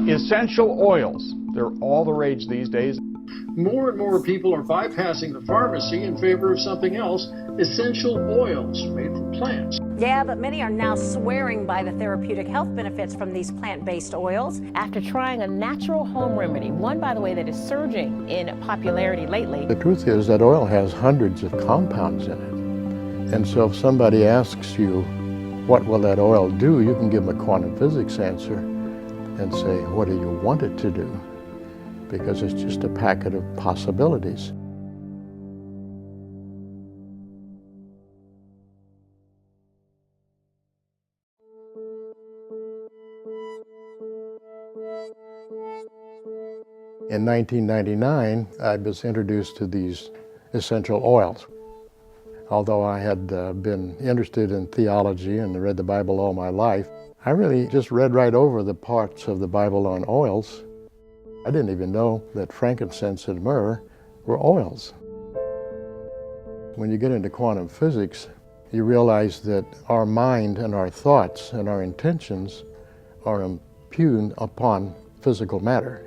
Essential oils, they're all the rage these days. More and more people are bypassing the pharmacy in favor of something else, essential oils made from plants. Yeah, but many are now swearing by the therapeutic health benefits from these plant-based oils. After trying a natural home remedy, one, by the way, that is surging in popularity lately. The truth is that oil has hundreds of compounds in it. And so if somebody asks you, what will that oil do? You can give them a quantum physics answer and say, what do you want it to do? Because it's just a packet of possibilities. In 1999, I was introduced to these essential oils. Although I had been interested in theology and read the Bible all my life, I really just read right over the parts of the Bible on oils. I didn't even know that frankincense and myrrh were oils. When you get into quantum physics, you realize that our mind and our thoughts and our intentions are impugned upon physical matter.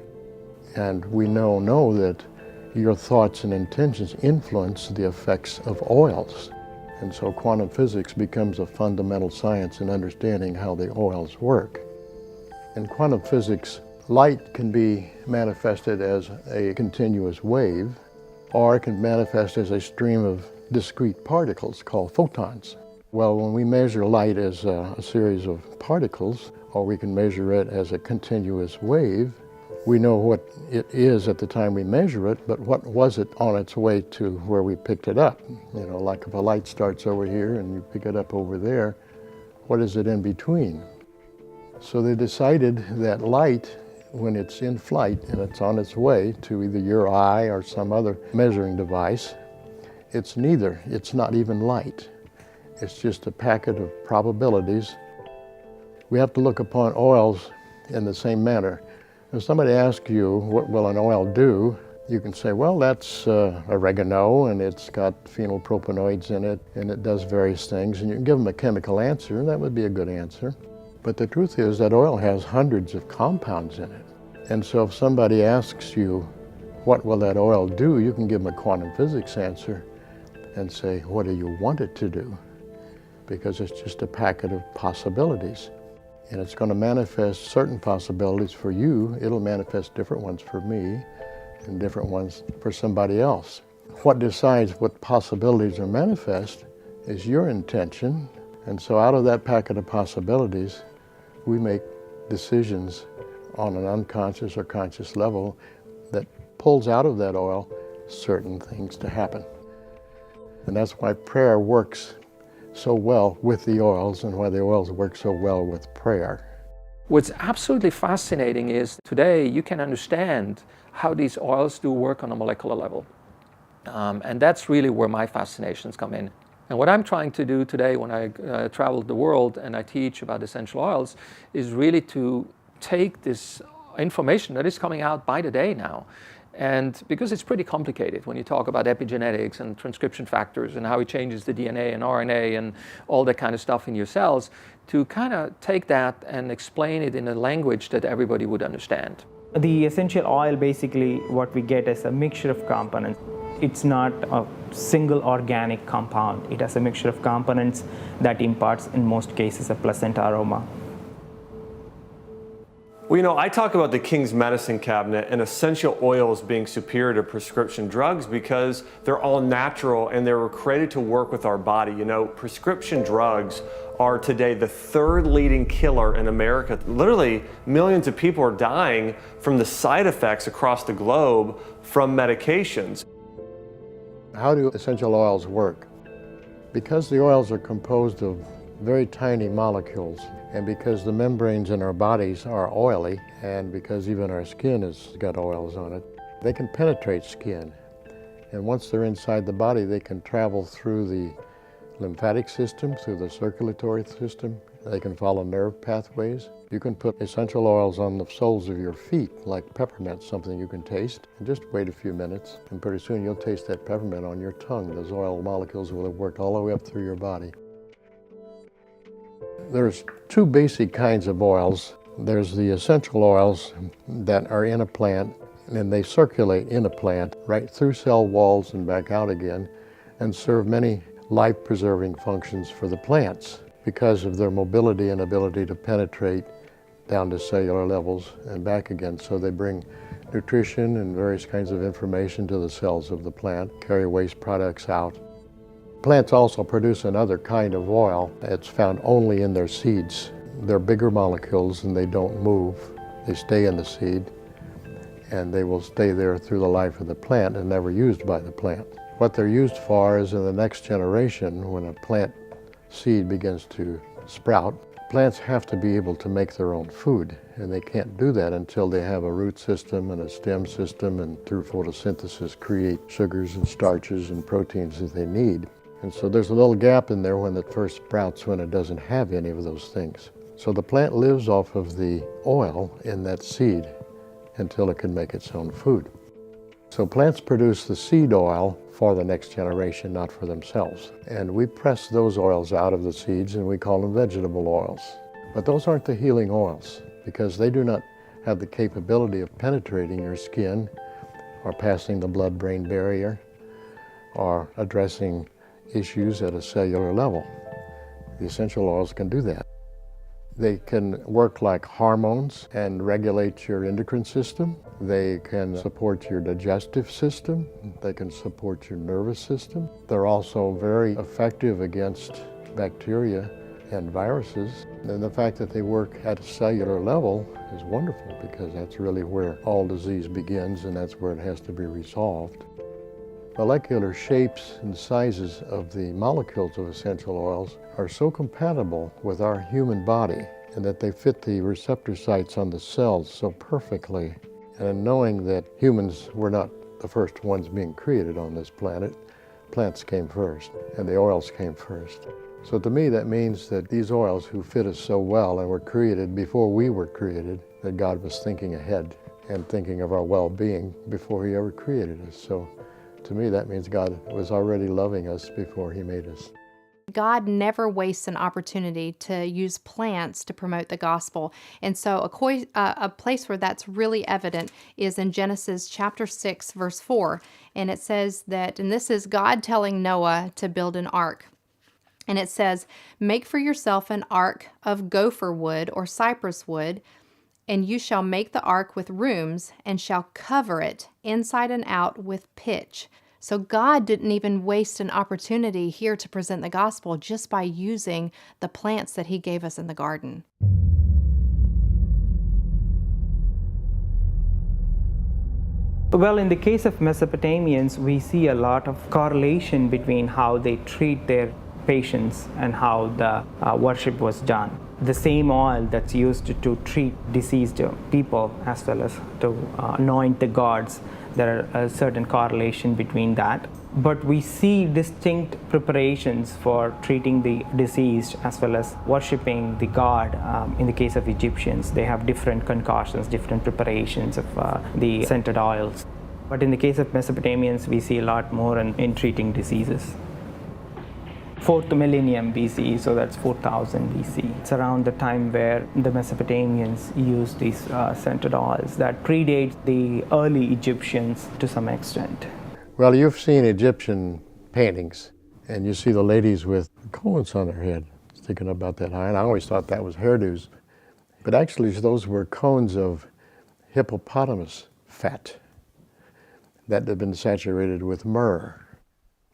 And we know that your thoughts and intentions influence the effects of oils. And so quantum physics becomes a fundamental science in understanding how the oils work. In quantum physics, light can be manifested as a continuous wave, or it can manifest as a stream of discrete particles called photons. Well, when we measure light as a series of particles, or we can measure it as a continuous wave, we know what it is at the time we measure it, but what was it on its way to where we picked it up? You know, like if a light starts over here and you pick it up over there, what is it in between? So they decided that light, when it's in flight and it's on its way to either your eye or some other measuring device, it's neither. It's not even light. It's just a packet of probabilities. We have to look upon oils in the same manner. If somebody asks you, what will an oil do? You can say, well, that's oregano, and it's got phenylpropanoids in it, and it does various things, and you can give them a chemical answer, and that would be a good answer. But the truth is that oil has hundreds of compounds in it. And so if somebody asks you, what will that oil do? You can give them a quantum physics answer and say, what do you want it to do? Because it's just a packet of possibilities. And it's going to manifest certain possibilities for you. It'll manifest different ones for me and different ones for somebody else. What decides what possibilities are manifest is your intention. And so out of that packet of possibilities, we make decisions on an unconscious or conscious level that pulls out of that oil certain things to happen. And that's why prayer works so well with the oils and why the oils work so well with prayer. What's absolutely fascinating is today you can understand how these oils do work on a molecular level. And that's really where my fascinations come in. And what I'm trying to do today when I travel the world and I teach about essential oils is really to take this information that is coming out by the day now. And because it's pretty complicated when you talk about epigenetics and transcription factors and how it changes the DNA and RNA and all that kind of stuff in your cells, to kind of take that and explain it in a language that everybody would understand. The essential oil, basically what we get is a mixture of components. It's not a single organic compound. It has a mixture of components that imparts, in most cases, a pleasant aroma. Well, you know, I talk about the King's Medicine Cabinet and essential oils being superior to prescription drugs because they're all natural and they were created to work with our body. You know, prescription drugs are today the third leading killer in America. Literally, millions of people are dying from the side effects across the globe from medications. How do essential oils work? Because the oils are composed of very tiny molecules, and because the membranes in our bodies are oily, and because even our skin has got oils on it, they can penetrate skin. And once they're inside the body, they can travel through the lymphatic system, through the circulatory system. They can follow nerve pathways. You can put essential oils on the soles of your feet, like peppermint, something you can taste. And just wait a few minutes, and pretty soon you'll taste that peppermint on your tongue. Those oil molecules will have worked all the way up through your body. There's two basic kinds of oils. There's the essential oils that are in a plant, and they circulate in a plant right through cell walls and back out again, and serve many life-preserving functions for the plants because of their mobility and ability to penetrate down to cellular levels and back again. So they bring nutrition and various kinds of information to the cells of the plant, carry waste products out. Plants also produce another kind of oil. It's found only in their seeds. They're bigger molecules and they don't move. They stay in the seed and they will stay there through the life of the plant and never used by the plant. What they're used for is in the next generation, when a plant seed begins to sprout, plants have to be able to make their own food, and they can't do that until they have a root system and a stem system, and through photosynthesis create sugars and starches and proteins that they need. And so there's a little gap in there when it first sprouts when it doesn't have any of those things. So the plant lives off of the oil in that seed until it can make its own food. So plants produce the seed oil for the next generation, not for themselves. And we press those oils out of the seeds and we call them vegetable oils. But those aren't the healing oils because they do not have the capability of penetrating your skin or passing the blood-brain barrier or addressing issues at a cellular level. The essential oils can do that. They can work like hormones and regulate your endocrine system. They can support your digestive system. They can support your nervous system. They're also very effective against bacteria and viruses. And the fact that they work at a cellular level is wonderful because that's really where all disease begins and that's where it has to be resolved. Molecular shapes and sizes of the molecules of essential oils are so compatible with our human body and that they fit the receptor sites on the cells so perfectly. And knowing that humans were not the first ones being created on this planet, plants came first and the oils came first. So to me that means that these oils who fit us so well and were created before we were created, that God was thinking ahead and thinking of our well-being before He ever created us. So to me, that means God was already loving us before He made us. God never wastes an opportunity to use plants to promote the gospel. And so a place where that's really evident is in Genesis chapter 6, verse 4. And it says that, and this is God telling Noah to build an ark. And it says, "Make for yourself an ark of gopher wood or cypress wood, and you shall make the ark with rooms, and shall cover it inside and out with pitch." So God didn't even waste an opportunity here to present the gospel just by using the plants that He gave us in the garden. Well, in the case of Mesopotamians, we see a lot of correlation between how they treat their patients and how the worship was done. The same oil that's used to treat diseased people as well as to anoint the gods, there are a certain correlation between that. But we see distinct preparations for treating the deceased as well as worshiping the god. In the case of Egyptians, they have different concoctions, different preparations of the scented oils. But in the case of Mesopotamians, we see a lot more in treating diseases. 4th millennium BCE, so that's 4000 BC. It's around the time where the Mesopotamians used these scented oils that predate the early Egyptians to some extent. Well, you've seen Egyptian paintings, and you see the ladies with cones on their head, sticking about that high, and I always thought that was hairdos. But actually, those were cones of hippopotamus fat that had been saturated with myrrh.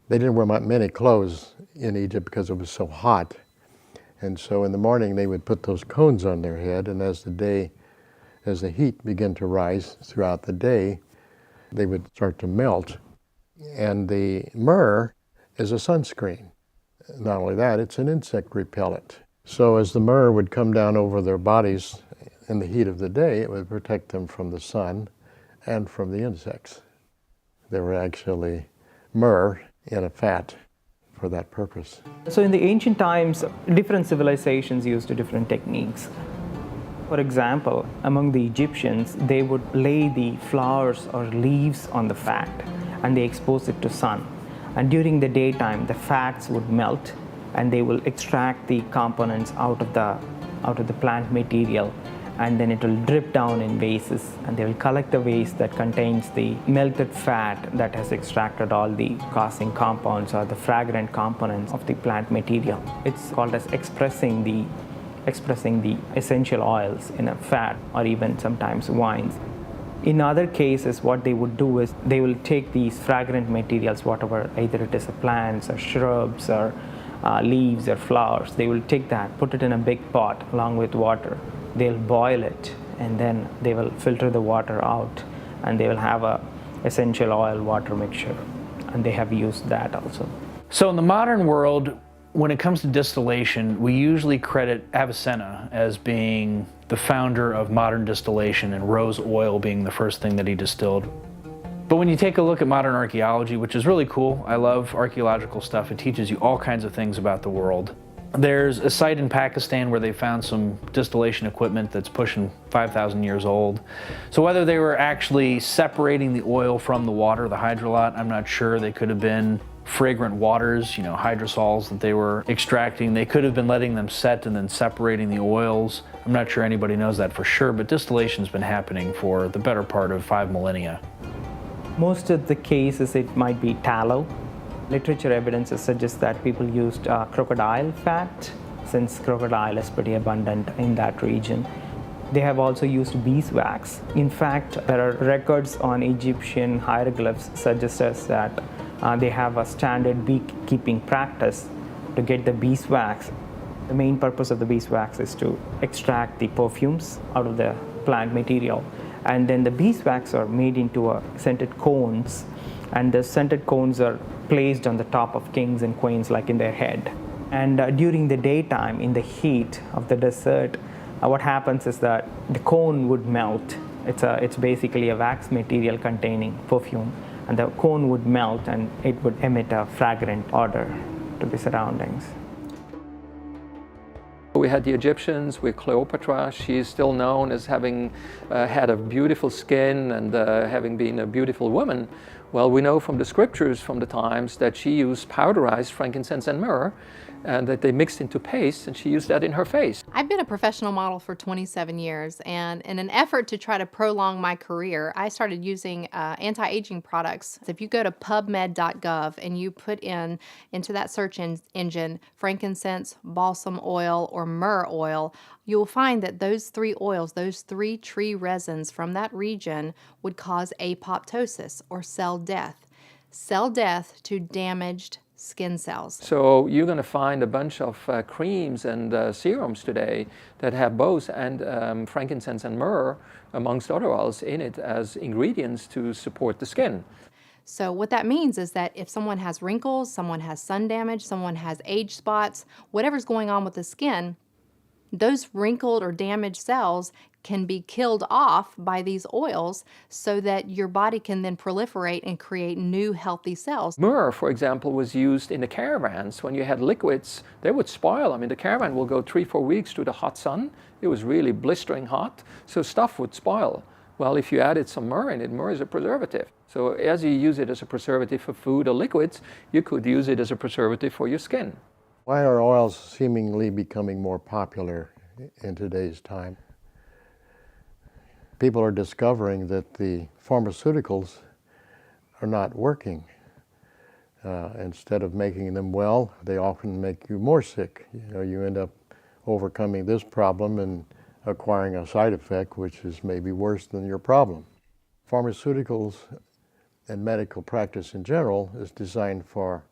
They didn't wear many clothes in Egypt because it was so hot. And so in the morning they would put those cones on their head, and as the heat began to rise throughout the day, they would start to melt. And the myrrh is a sunscreen. Not only that, it's an insect repellent. So as the myrrh would come down over their bodies in the heat of the day, it would protect them from the sun and from the insects. They were actually myrrh in a fat for that purpose. So in the ancient times, different civilizations used different techniques. For example, among the Egyptians, they would lay the flowers or leaves on the fat and they expose it to sun. And during the daytime, the fats would melt and they will extract the components out of the plant material and then it will drip down in vases, and they will collect the vase that contains the melted fat that has extracted all the causing compounds or the fragrant components of the plant material. It's called as expressing the essential oils in a fat, or even sometimes wines. In other cases, what they would do is they will take these fragrant materials, whatever, either it is plants or shrubs or leaves or flowers, they will take that, put it in a big pot along with water. They'll boil it, and then they will filter the water out, and they will have a essential oil water mixture, and they have used that also. So in the modern world, when it comes to distillation, we usually credit Avicenna as being the founder of modern distillation, and rose oil being the first thing that he distilled. But when you take a look at modern archaeology, which is really cool, I love archaeological stuff, it teaches you all kinds of things about the world. There's a site in Pakistan where they found some distillation equipment that's pushing 5,000 years old. So whether they were actually separating the oil from the water, the hydrolat, I'm not sure. They could have been fragrant waters, hydrosols that they were extracting. They could have been letting them set and then separating the oils. I'm not sure anybody knows that for sure, but distillation's been happening for the better part of 5 millennia. Most of the cases it might be tallow. Literature evidence suggests that people used crocodile fat, since crocodile is pretty abundant in that region. They have also used beeswax. In fact, there are records on Egyptian hieroglyphs suggest us that they have a standard beekeeping practice to get the beeswax. The main purpose of the beeswax is to extract the perfumes out of the plant material. And then the beeswax are made into scented cones, and the scented cones are placed on the top of kings and queens, like in their head. And during the daytime, in the heat of the desert, what happens is that the cone would melt. It's basically a wax material containing perfume, and the cone would melt and it would emit a fragrant odor to the surroundings. We had the Egyptians with Cleopatra. She is still known as having had a beautiful skin and having been a beautiful woman. Well, we know from the scriptures from the times that she used powderized frankincense and myrrh, and that they mixed into paste, and she used that in her face. I've been a professional model for 27 years, and in an effort to try to prolong my career, I started using anti-aging products. If you go to pubmed.gov and you put into that search engine frankincense, balsam oil, or myrrh oil, you'll find that those 3 oils, those 3 tree resins from that region would cause apoptosis, or cell death to damaged skin cells. So you're going to find a bunch of creams and serums today that have both frankincense and myrrh, amongst other oils, in it as ingredients to support the skin. So what that means is that if someone has wrinkles, someone has sun damage, someone has age spots, whatever's going on with the skin, those wrinkled or damaged cells can be killed off by these oils so that your body can then proliferate and create new healthy cells. Myrrh, for example, was used in the caravans. When you had liquids, they would spoil. I mean, the caravan will go 3-4 weeks through the hot sun. It was really blistering hot, so stuff would spoil. Well, if you added some myrrh in it, myrrh is a preservative. So as you use it as a preservative for food or liquids, you could use it as a preservative for your skin. Why are oils seemingly becoming more popular in today's time? People are discovering that the pharmaceuticals are not working. Instead of making them well, they often make you more sick. You end up overcoming this problem and acquiring a side effect which is maybe worse than your problem. Pharmaceuticals and medical practice in general is designed for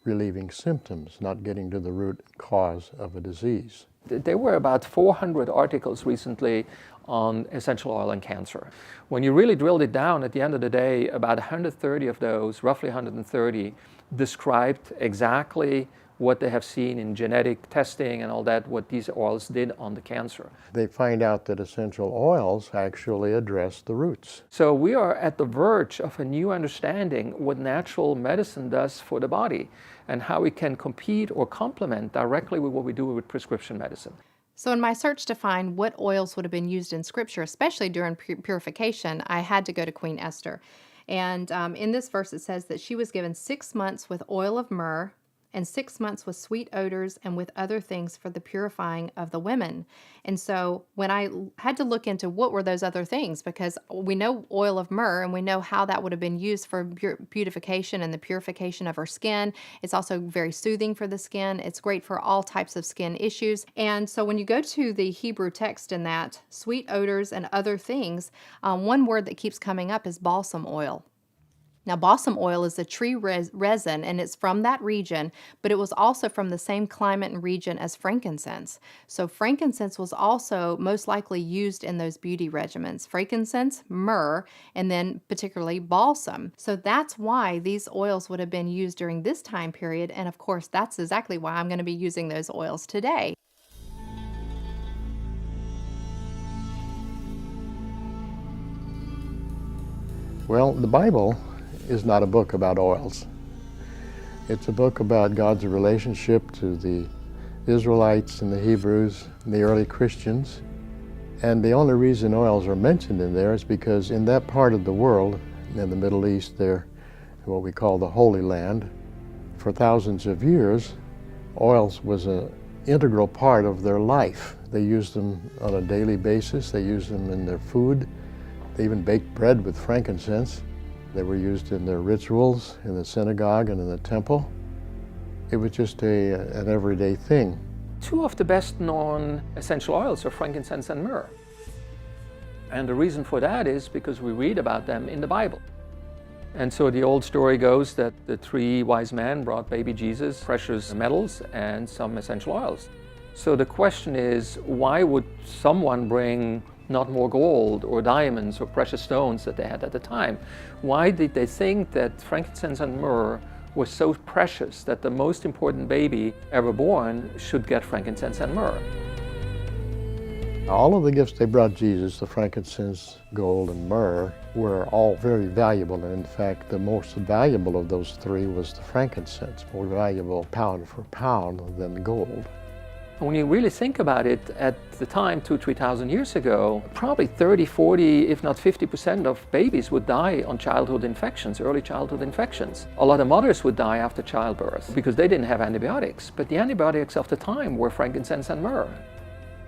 relieving symptoms, not getting to the root cause of a disease. There were about 400 articles recently on essential oil and cancer. When you really drilled it down, at the end of the day, about 130 of those, roughly 130, described exactly what they have seen in genetic testing and all that, what these oils did on the cancer. They find out that essential oils actually address the roots. So we are at the verge of a new understanding what natural medicine does for the body and how it can compete or complement directly with what we do with prescription medicine. So in my search to find what oils would have been used in Scripture, especially during purification, I had to go to Queen Esther. And in this verse it says that she was given 6 months with oil of myrrh and 6 months with sweet odors and with other things for the purifying of the women. And so when I had to look into what were those other things, because we know oil of myrrh and we know how that would have been used for beautification and the purification of our skin. It's also very soothing for the skin. It's great for all types of skin issues. And so when you go to the Hebrew text in that, sweet odors and other things, one word that keeps coming up is balsam oil. Now, balsam oil is a tree resin, and it's from that region, but it was also from the same climate and region as frankincense. So frankincense was also most likely used in those beauty regimens. Frankincense, myrrh, and then particularly balsam. So that's why these oils would have been used during this time period, and of course, that's exactly why I'm going to be using those oils today. Well, the Bible is not a book about oils. It's a book about God's relationship to the Israelites and the Hebrews and the early Christians. And the only reason oils are mentioned in there is because in that part of the world, in the Middle East, they're what we call the Holy Land. For thousands of years, oils was an integral part of their life. They used them on a daily basis. They used them in their food. They even baked bread with frankincense. They were used in their rituals, in the synagogue and in the temple. It was just an everyday thing. Two of the best known essential oils are frankincense and myrrh. And the reason for that is because we read about them in the Bible. And so the old story goes that the three wise men brought baby Jesus precious metals and some essential oils. So the question is, why would someone bring not more gold or diamonds or precious stones that they had at the time? Why did they think that frankincense and myrrh was so precious that the most important baby ever born should get frankincense and myrrh? All of the gifts they brought Jesus, the frankincense, gold, and myrrh, were all very valuable. And in fact, the most valuable of those three was the frankincense, more valuable pound for pound than gold. When you really think about it, at the time, 2,000–3,000 years ago, probably 30, 40, if not 50% of babies would die on childhood infections, early childhood infections. A lot of mothers would die after childbirth because they didn't have antibiotics. But the antibiotics of the time were frankincense and myrrh.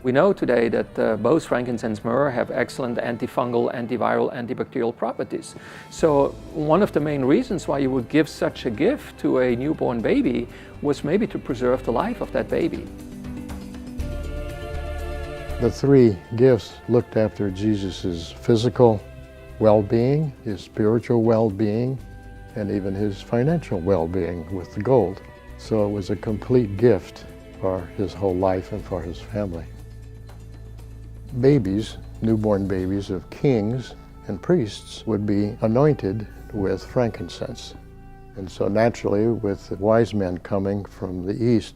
We know today that both frankincense and myrrh have excellent antifungal, antiviral, antibacterial properties. So one of the main reasons why you would give such a gift to a newborn baby was maybe to preserve the life of that baby. The three gifts looked after Jesus' physical well-being, his spiritual well-being, and even his financial well-being with the gold. So it was a complete gift for his whole life and for his family. Babies, newborn babies of kings and priests, would be anointed with frankincense. And so naturally, with the wise men coming from the east,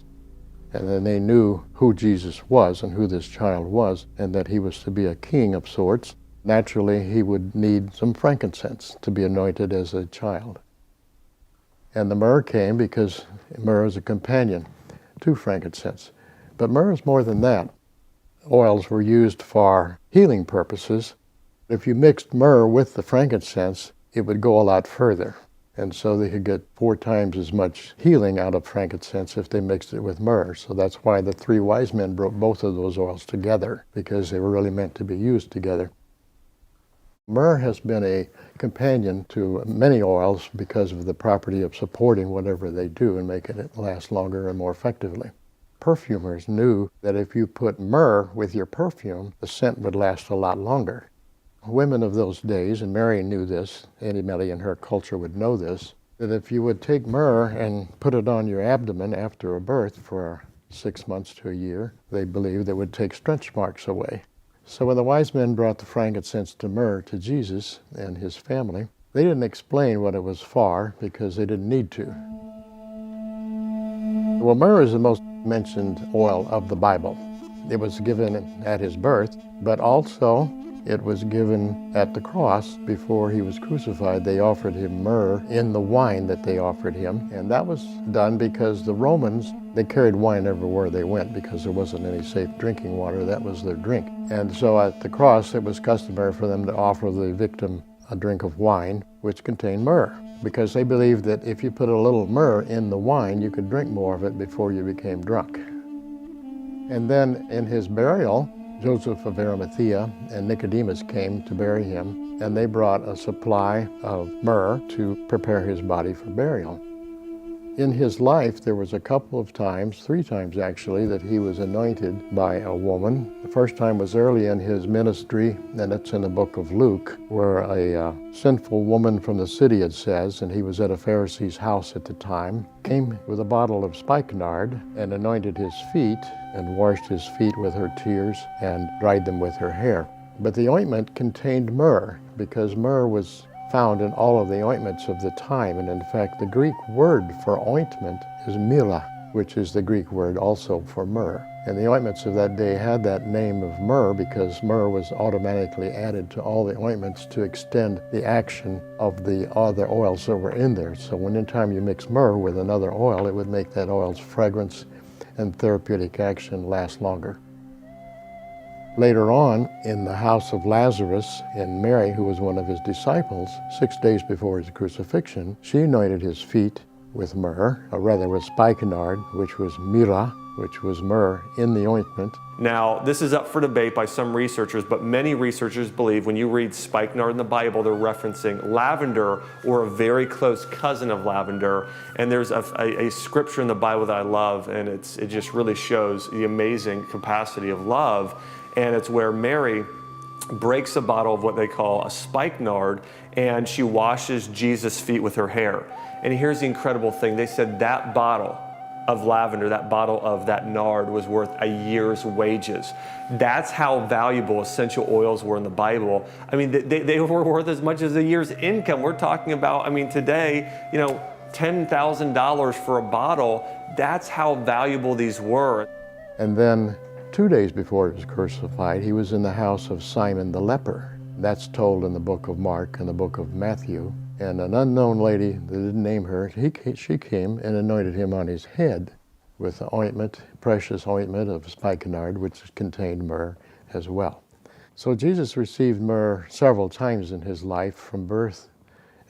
and then they knew who Jesus was and who this child was, and that he was to be a king of sorts. Naturally, he would need some frankincense to be anointed as a child. And the myrrh came because myrrh is a companion to frankincense. But myrrh is more than that. Oils were used for healing purposes. If you mixed myrrh with the frankincense, it would go a lot further. And so they could get 4 times as much healing out of frankincense if they mixed it with myrrh. So that's why the three wise men brought both of those oils together, because they were really meant to be used together. Myrrh has been a companion to many oils because of the property of supporting whatever they do and making it last longer and more effectively. Perfumers knew that if you put myrrh with your perfume, the scent would last a lot longer. Women of those days, and Mary knew this, anybody in her culture would know this, that if you would take myrrh and put it on your abdomen after a birth for 6 months to a year, they believed it would take stretch marks away. So when the wise men brought the frankincense to myrrh to Jesus and his family, they didn't explain what it was for because they didn't need to. Well, myrrh is the most mentioned oil of the Bible. It was given at his birth, but also it was given at the cross before he was crucified. They offered him myrrh in the wine that they offered him. And that was done because the Romans, they carried wine everywhere they went because there wasn't any safe drinking water. That was their drink. And so at the cross, it was customary for them to offer the victim a drink of wine which contained myrrh, because they believed that if you put a little myrrh in the wine, you could drink more of it before you became drunk. And then in his burial, Joseph of Arimathea and Nicodemus came to bury him, and they brought a supply of myrrh to prepare his body for burial. In his life, there was a couple of times, 3 times actually, that he was anointed by a woman. The first time was early in his ministry, and it's in the book of Luke, where a sinful woman from the city, it says, and he was at a Pharisee's house at the time, came with a bottle of spikenard and anointed his feet and washed his feet with her tears and dried them with her hair. But the ointment contained myrrh, because myrrh was found in all of the ointments of the time. And in fact, the Greek word for ointment is myrrha, which is the Greek word also for myrrh. And the ointments of that day had that name of myrrh because myrrh was automatically added to all the ointments to extend the action of the other oils that were in there. So anytime you mix myrrh with another oil, it would make that oil's fragrance and therapeutic action last longer. Later on, in the house of Lazarus, and Mary, who was one of his disciples, 6 days before his crucifixion, she anointed his feet with myrrh, or rather with spikenard, which was myrrha, which was myrrh in the ointment. Now, this is up for debate by some researchers, but many researchers believe when you read spikenard in the Bible, they're referencing lavender or a very close cousin of lavender. And there's a scripture in the Bible that I love, and it just really shows the amazing capacity of love. And it's where Mary breaks a bottle of what they call a spikenard, and she washes Jesus' feet with her hair. And here's the incredible thing. They said that bottle of lavender, that bottle of that nard was worth a year's wages. That's how valuable essential oils were in the Bible. I mean, they were worth as much as a year's income. We're talking about, I mean, today, you know, $10,000 for a bottle. That's how valuable these were. And then 2 days before he was crucified, he was in the house of Simon the leper. That's told in the book of Mark and the book of Matthew. And an unknown lady, they didn't name her, she came and anointed him on his head with the ointment, precious ointment of spikenard, which contained myrrh as well. So Jesus received myrrh several times in his life, from birth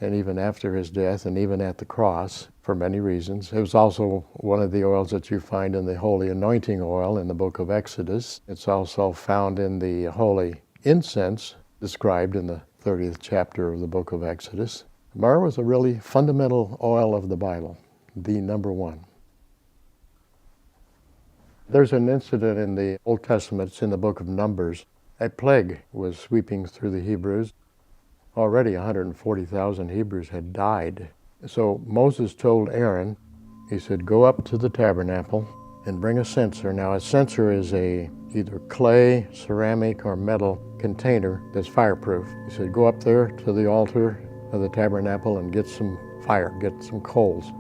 and even after his death and even at the cross, for many reasons. It was also one of the oils that you find in the holy anointing oil in the book of Exodus. It's also found in the holy incense described in the 30th chapter of the book of Exodus. Myrrh was a really fundamental oil of the Bible, the number one. There's an incident in the Old Testament, it's in the book of Numbers. A plague was sweeping through the Hebrews. Already 140,000 Hebrews had died. So Moses told Aaron, he said, go up to the tabernacle and bring a censer. Now a censer is either clay, ceramic, or metal container that's fireproof. He said, go up there to the altar of the tabernacle and get some fire, get some coals,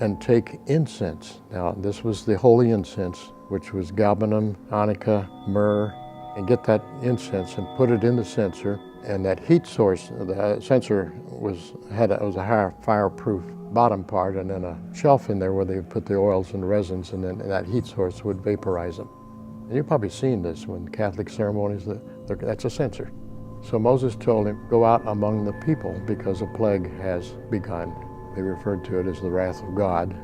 and take incense. Now this was the holy incense, which was galbanum, onycha, myrrh, and get that incense and put it in the censer. And that heat source, the censer was a high fireproof bottom part, and then a shelf in there where they would put the oils and resins, and then that heat source would vaporize them. And you've probably seen this when Catholic ceremonies, that's a censer. So Moses told him, go out among the people because a plague has begun. They referred to it as the wrath of God.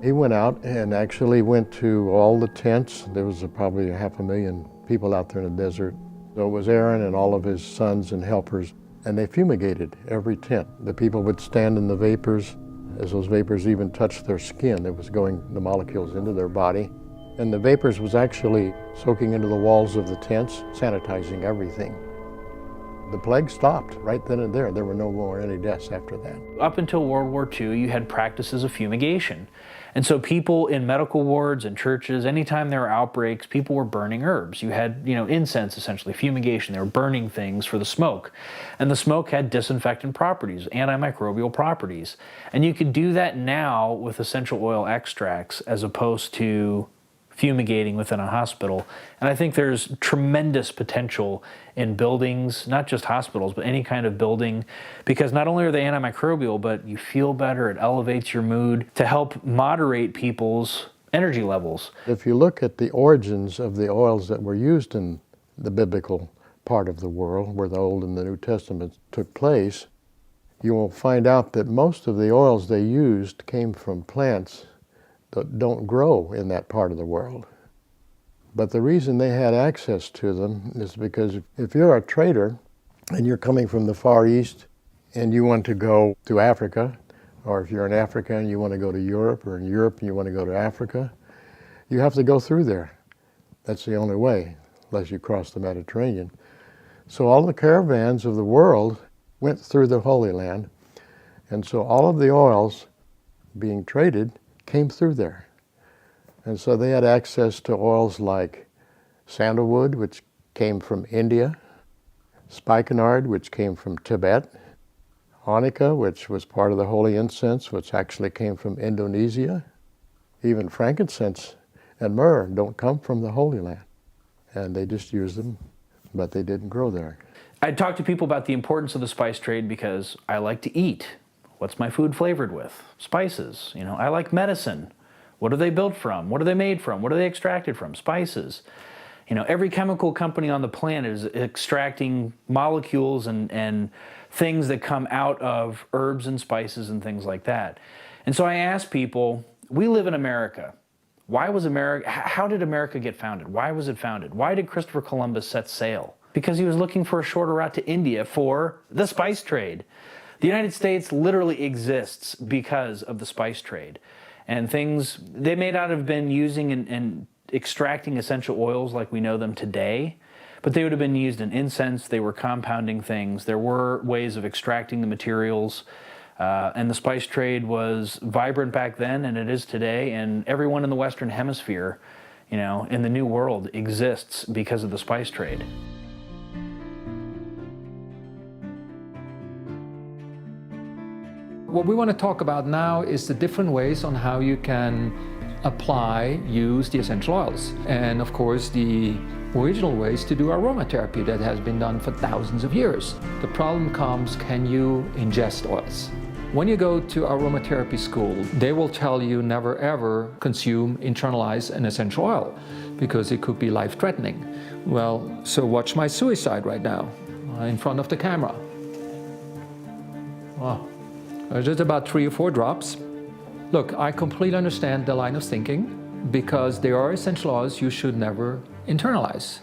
He went out and actually went to all the tents. There was probably 500,000 people out there in the desert. So it was Aaron and all of his sons and helpers, and they fumigated every tent. The people would stand in the vapors. As those vapors even touched their skin, it was going the molecules into their body. And the vapors was actually soaking into the walls of the tents, sanitizing everything. The plague stopped right then and there. There were no more any deaths after that. Up until World War II, you had practices of fumigation. And so people in medical wards and churches, anytime there were outbreaks, people were burning herbs. You had, incense, essentially, fumigation. They were burning things for the smoke. And the smoke had disinfectant properties, antimicrobial properties. And you could do that now with essential oil extracts as opposed to fumigating within a hospital. And I think there's tremendous potential in buildings, not just hospitals, but any kind of building, because not only are they antimicrobial, but you feel better, it elevates your mood to help moderate people's energy levels. If you look at the origins of the oils that were used in the biblical part of the world, where the Old and the New Testaments took place, you will find out that most of the oils they used came from plants that don't grow in that part of the world. But the reason they had access to them is because if you're a trader and you're coming from the Far East and you want to go to Africa, or if you're in Africa and you want to go to Europe, or in Europe and you want to go to Africa, you have to go through there. That's the only way, unless you cross the Mediterranean. So all the caravans of the world went through the Holy Land, and so all of the oils being traded came through there. And so they had access to oils like sandalwood, which came from India, spikenard, which came from Tibet, onycha, which was part of the holy incense, which actually came from Indonesia. Even frankincense and myrrh don't come from the Holy Land. And they just use them, but they didn't grow there. I talk to people about the importance of the spice trade because I like to eat. What's my food flavored with? Spices. You know, I like medicine. What are they built from? What are they made from? What are they extracted from? Spices. You know, every chemical company on the planet is extracting molecules and things that come out of herbs and spices and things like that. And so I ask people, we live in America. Why was America, how did America get founded? Why was it founded? Why did Christopher Columbus set sail? Because he was looking for a shorter route to India for the spice trade. The United States literally exists because of the spice trade. And things, they may not have been using and extracting essential oils like we know them today, but they would have been used in incense. They were compounding things. There were ways of extracting the materials. And the spice trade was vibrant back then, and it is today. And everyone in the Western Hemisphere, you know, in the New World exists because of the spice trade. What we want to talk about now is the different ways on how you can use the essential oils. And of course, the original ways to do aromatherapy that has been done for thousands of years. The problem comes, can you ingest oils? When you go to aromatherapy school, they will tell you never ever consume, internalize an essential oil because it could be life-threatening. Well, so watch my suicide right now in front of the camera. Wow. Just about 3 or 4 drops. Look, I completely understand the line of thinking because there are essential oils you should never internalize.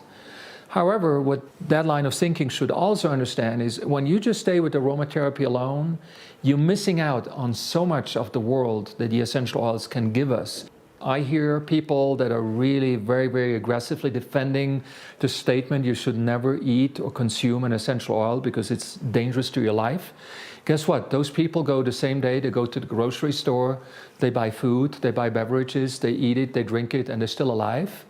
However, what that line of thinking should also understand is when you just stay with aromatherapy alone, you're missing out on so much of the world that the essential oils can give us. I hear people that are really very, very aggressively defending the statement you should never eat or consume an essential oil because it's dangerous to your life. Guess what? Those people go the same day, they go to the grocery store, they buy food, they buy beverages, they eat it, they drink it, and they're still alive.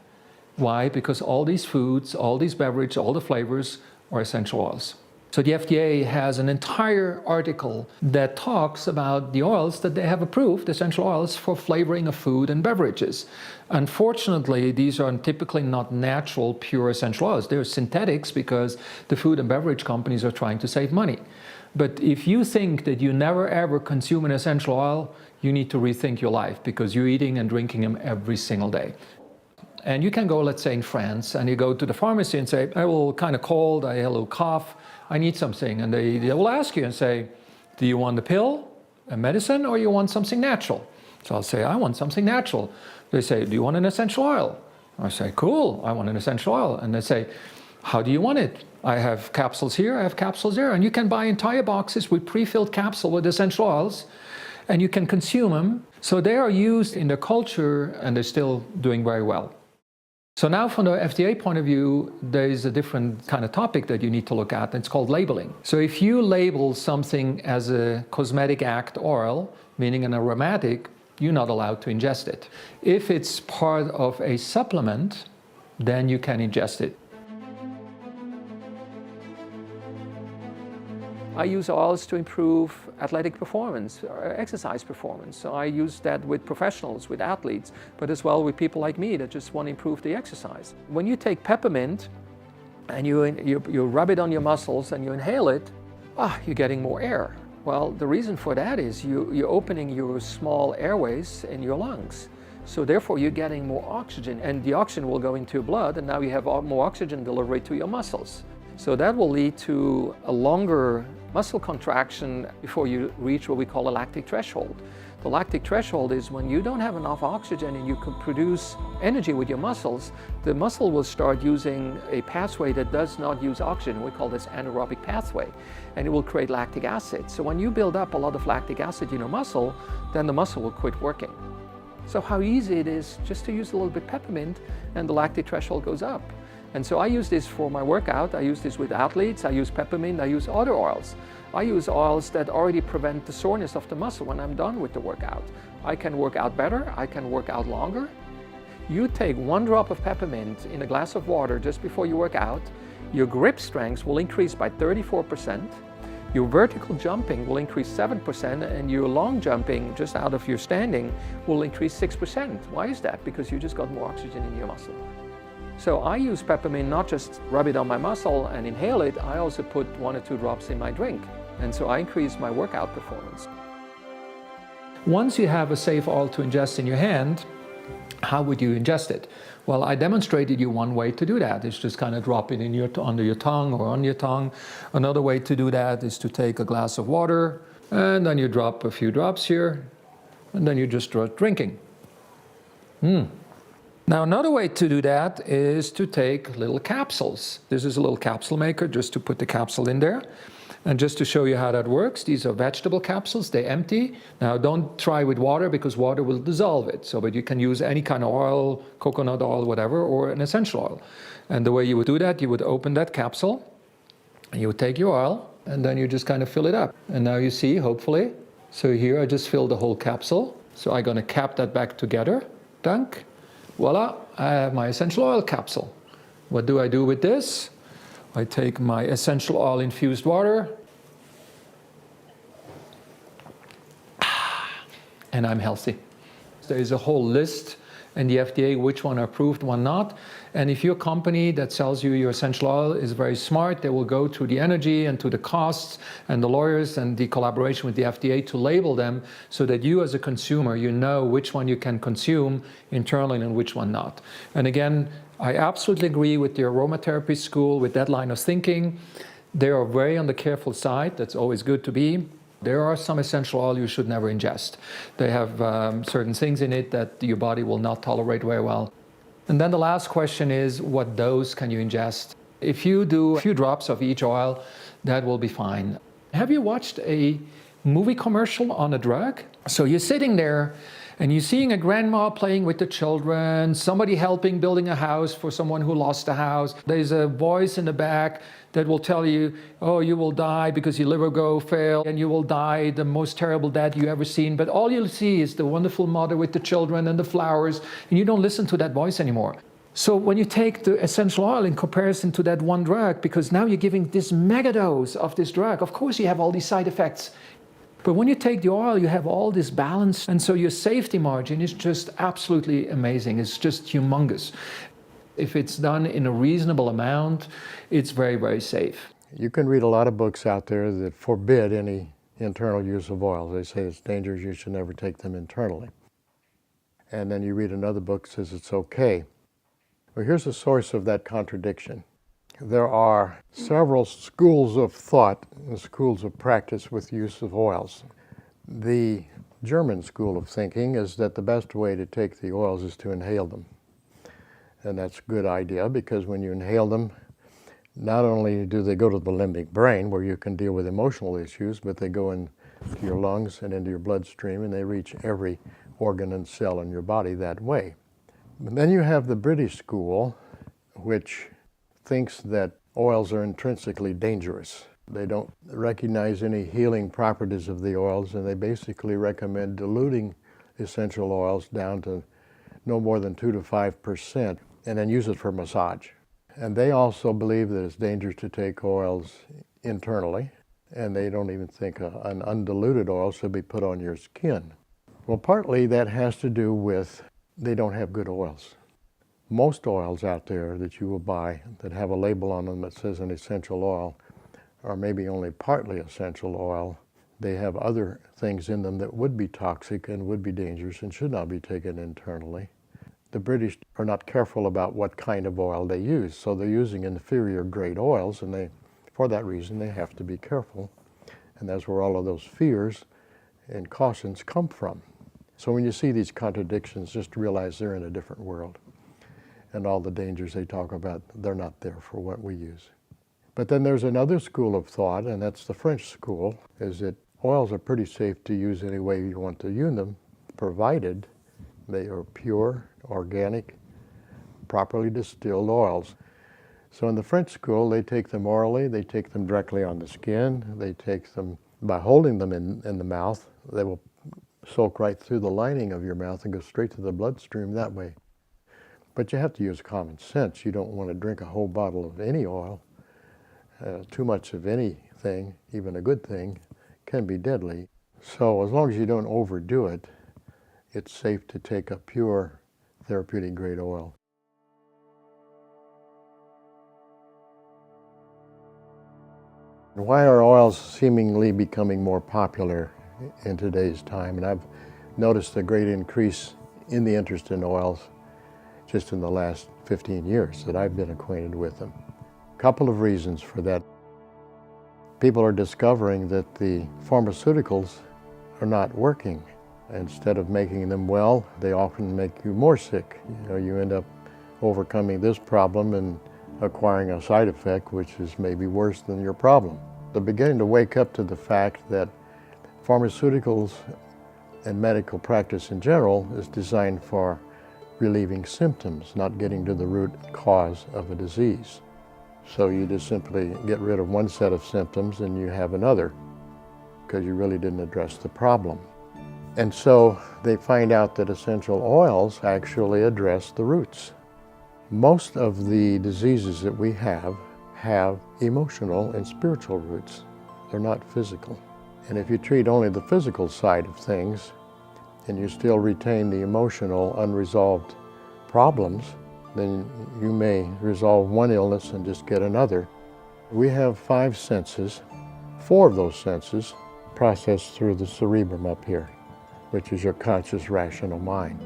Why? Because all these foods, all these beverages, all the flavors are essential oils. So the FDA has an entire article that talks about the oils that they have approved, essential oils, for flavoring of food and beverages. Unfortunately, these are typically not natural, pure essential oils. They're synthetics because the food and beverage companies are trying to save money. But if you think that you never ever consume an essential oil, you need to rethink your life because you're eating and drinking them every single day. And you can go, let's say in France, and you go to the pharmacy and say, I will kind of cold, I have a little cough, I need something. And they will ask you and say, do you want a pill, a medicine, or you want something natural? So I'll say, I want something natural. They say, do you want an essential oil? I say, cool, I want an essential oil. And they say, how do you want it? I have capsules here, I have capsules there. And you can buy entire boxes with pre-filled capsules with essential oils, and you can consume them. So they are used in the culture, and they're still doing very well. So now from the FDA point of view, there is a different kind of topic that you need to look at. It's called labeling. So if you label something as a cosmetic act oil, meaning an aromatic, you're not allowed to ingest it. If it's part of a supplement, then you can ingest it. I use oils to improve athletic performance, or exercise performance. So I use that with professionals, with athletes, but as well with people like me that just want to improve the exercise. When you take peppermint and you rub it on your muscles and you inhale it, you're getting more air. Well, the reason for that is you're opening your small airways in your lungs. So therefore you're getting more oxygen, and the oxygen will go into your blood, and now you have more oxygen delivery to your muscles. So that will lead to a longer muscle contraction before you reach what we call a lactic threshold. The lactic threshold is when you don't have enough oxygen and you can produce energy with your muscles, the muscle will start using a pathway that does not use oxygen. We call this anaerobic pathway, and it will create lactic acid. So when you build up a lot of lactic acid in your muscle, then the muscle will quit working. So how easy it is just to use a little bit peppermint and the lactic threshold goes up. And so I use this for my workout. I use this with athletes. I use peppermint. I use other oils. I use oils that already prevent the soreness of the muscle when I'm done with the workout. I can work out better. I can work out longer. You take 1 drop of peppermint in a glass of water just before you work out. Your grip strength will increase by 34%. Your vertical jumping will increase 7%, and your long jumping, just out of your standing, will increase 6%. Why is that? Because you just got more oxygen in your muscle. So I use peppermint, not just rub it on my muscle and inhale it, I also put 1 or 2 drops in my drink. And so I increase my workout performance. Once you have a safe oil to ingest in your hand, how would you ingest it? Well, I demonstrated you one way to do that. It's just kind of drop it in under your tongue or on your tongue. Another way to do that is to take a glass of water, and then you drop a few drops here, and then you just start drinking. Now, another way to do that is to take little capsules. This is a little capsule maker, just to put the capsule in there. And just to show you how that works, these are vegetable capsules, they empty. Now, don't try with water because water will dissolve it. So, but you can use any kind of oil, coconut oil, whatever, or an essential oil. And the way you would do that, you would open that capsule, and you would take your oil, and then you just kind of fill it up. And now you see, hopefully, so here I just filled the whole capsule. So I'm gonna cap that back together, dunk. Voila, I have my essential oil capsule. What do I do with this? I take my essential oil infused water, and I'm healthy. There is a whole list in the FDA which one are approved, one not. And if your company that sells you your essential oil is very smart, they will go to the energy and to the costs and the lawyers and the collaboration with the FDA to label them so that you as a consumer, you know which one you can consume internally and which one not. And again, I absolutely agree with the aromatherapy school, with that line of thinking. They are very on the careful side. That's always good to be. There are some essential oil you should never ingest. They have certain things in it that your body will not tolerate very well. And then the last question is, what dose can you ingest? If you do a few drops of each oil, that will be fine. Have you watched a movie commercial on a drug? So you're sitting there and you're seeing a grandma playing with the children, somebody helping building a house for someone who lost a house. There's a voice in the back that will tell you, oh, you will die because your liver will fail, and you will die the most terrible death you ever seen. But all you'll see is the wonderful mother with the children and the flowers, and you don't listen to that voice anymore. So when you take the essential oil in comparison to that one drug, because now you're giving this mega dose of this drug, of course you have all these side effects. But when you take the oil, you have all this balance, and so your safety margin is just absolutely amazing. It's just humongous. If it's done in a reasonable amount, it's very, very safe. You can read a lot of books out there that forbid any internal use of oils. They say it's dangerous, you should never take them internally. And then you read another book that says it's okay. Well, here's the source of that contradiction. There are several schools of thought and schools of practice with use of oils. The German school of thinking is that the best way to take the oils is to inhale them. And that's a good idea because when you inhale them, not only do they go to the limbic brain where you can deal with emotional issues, but they go into your lungs and into your bloodstream, and they reach every organ and cell in your body that way. But then you have the British school, which thinks that oils are intrinsically dangerous. They don't recognize any healing properties of the oils, and they basically recommend diluting essential oils down to no more than 2 to 5%, and then use it for massage. And they also believe that it's dangerous to take oils internally, and they don't even think an undiluted oil should be put on your skin. Well, partly that has to do with they don't have good oils. Most oils out there that you will buy that have a label on them that says an essential oil are maybe only partly essential oil. They have other things in them that would be toxic and would be dangerous and should not be taken internally. The British are not careful about what kind of oil they use, so they're using inferior grade oils, and for that reason they have to be careful. And that's where all of those fears and cautions come from. So when you see these contradictions, just realize they're in a different world. And all the dangers they talk about, they're not there for what we use. But then there's another school of thought, and that's the French school, is that oils are pretty safe to use any way you want to use them, provided they are pure, organic, properly distilled oils. So in the French school, they take them orally, they take them directly on the skin, they take them by holding them in the mouth. They will soak right through the lining of your mouth and go straight to the bloodstream that way. But you have to use common sense. You don't want to drink a whole bottle of any oil. Too much of anything, even a good thing, can be deadly. So as long as you don't overdo it, it's safe to take a pure therapeutic grade oil. Why are oils seemingly becoming more popular in today's time? And I've noticed a great increase in the interest in oils just in the last 15 years that I've been acquainted with them. A couple of reasons for that. People are discovering that the pharmaceuticals are not working. Instead of making them well, they often make you more sick. You end up overcoming this problem and acquiring a side effect which is maybe worse than your problem. They're beginning to wake up to the fact that pharmaceuticals and medical practice in general is designed for relieving symptoms, not getting to the root cause of a disease. So you just simply get rid of one set of symptoms and you have another because you really didn't address the problem. And so they find out that essential oils actually address the roots. Most of the diseases that we have emotional and spiritual roots. They're not physical. And if you treat only the physical side of things and you still retain the emotional unresolved problems, then you may resolve one illness and just get another. We have 5 senses. 4 of those senses process through the cerebrum up here, which is your conscious, rational mind.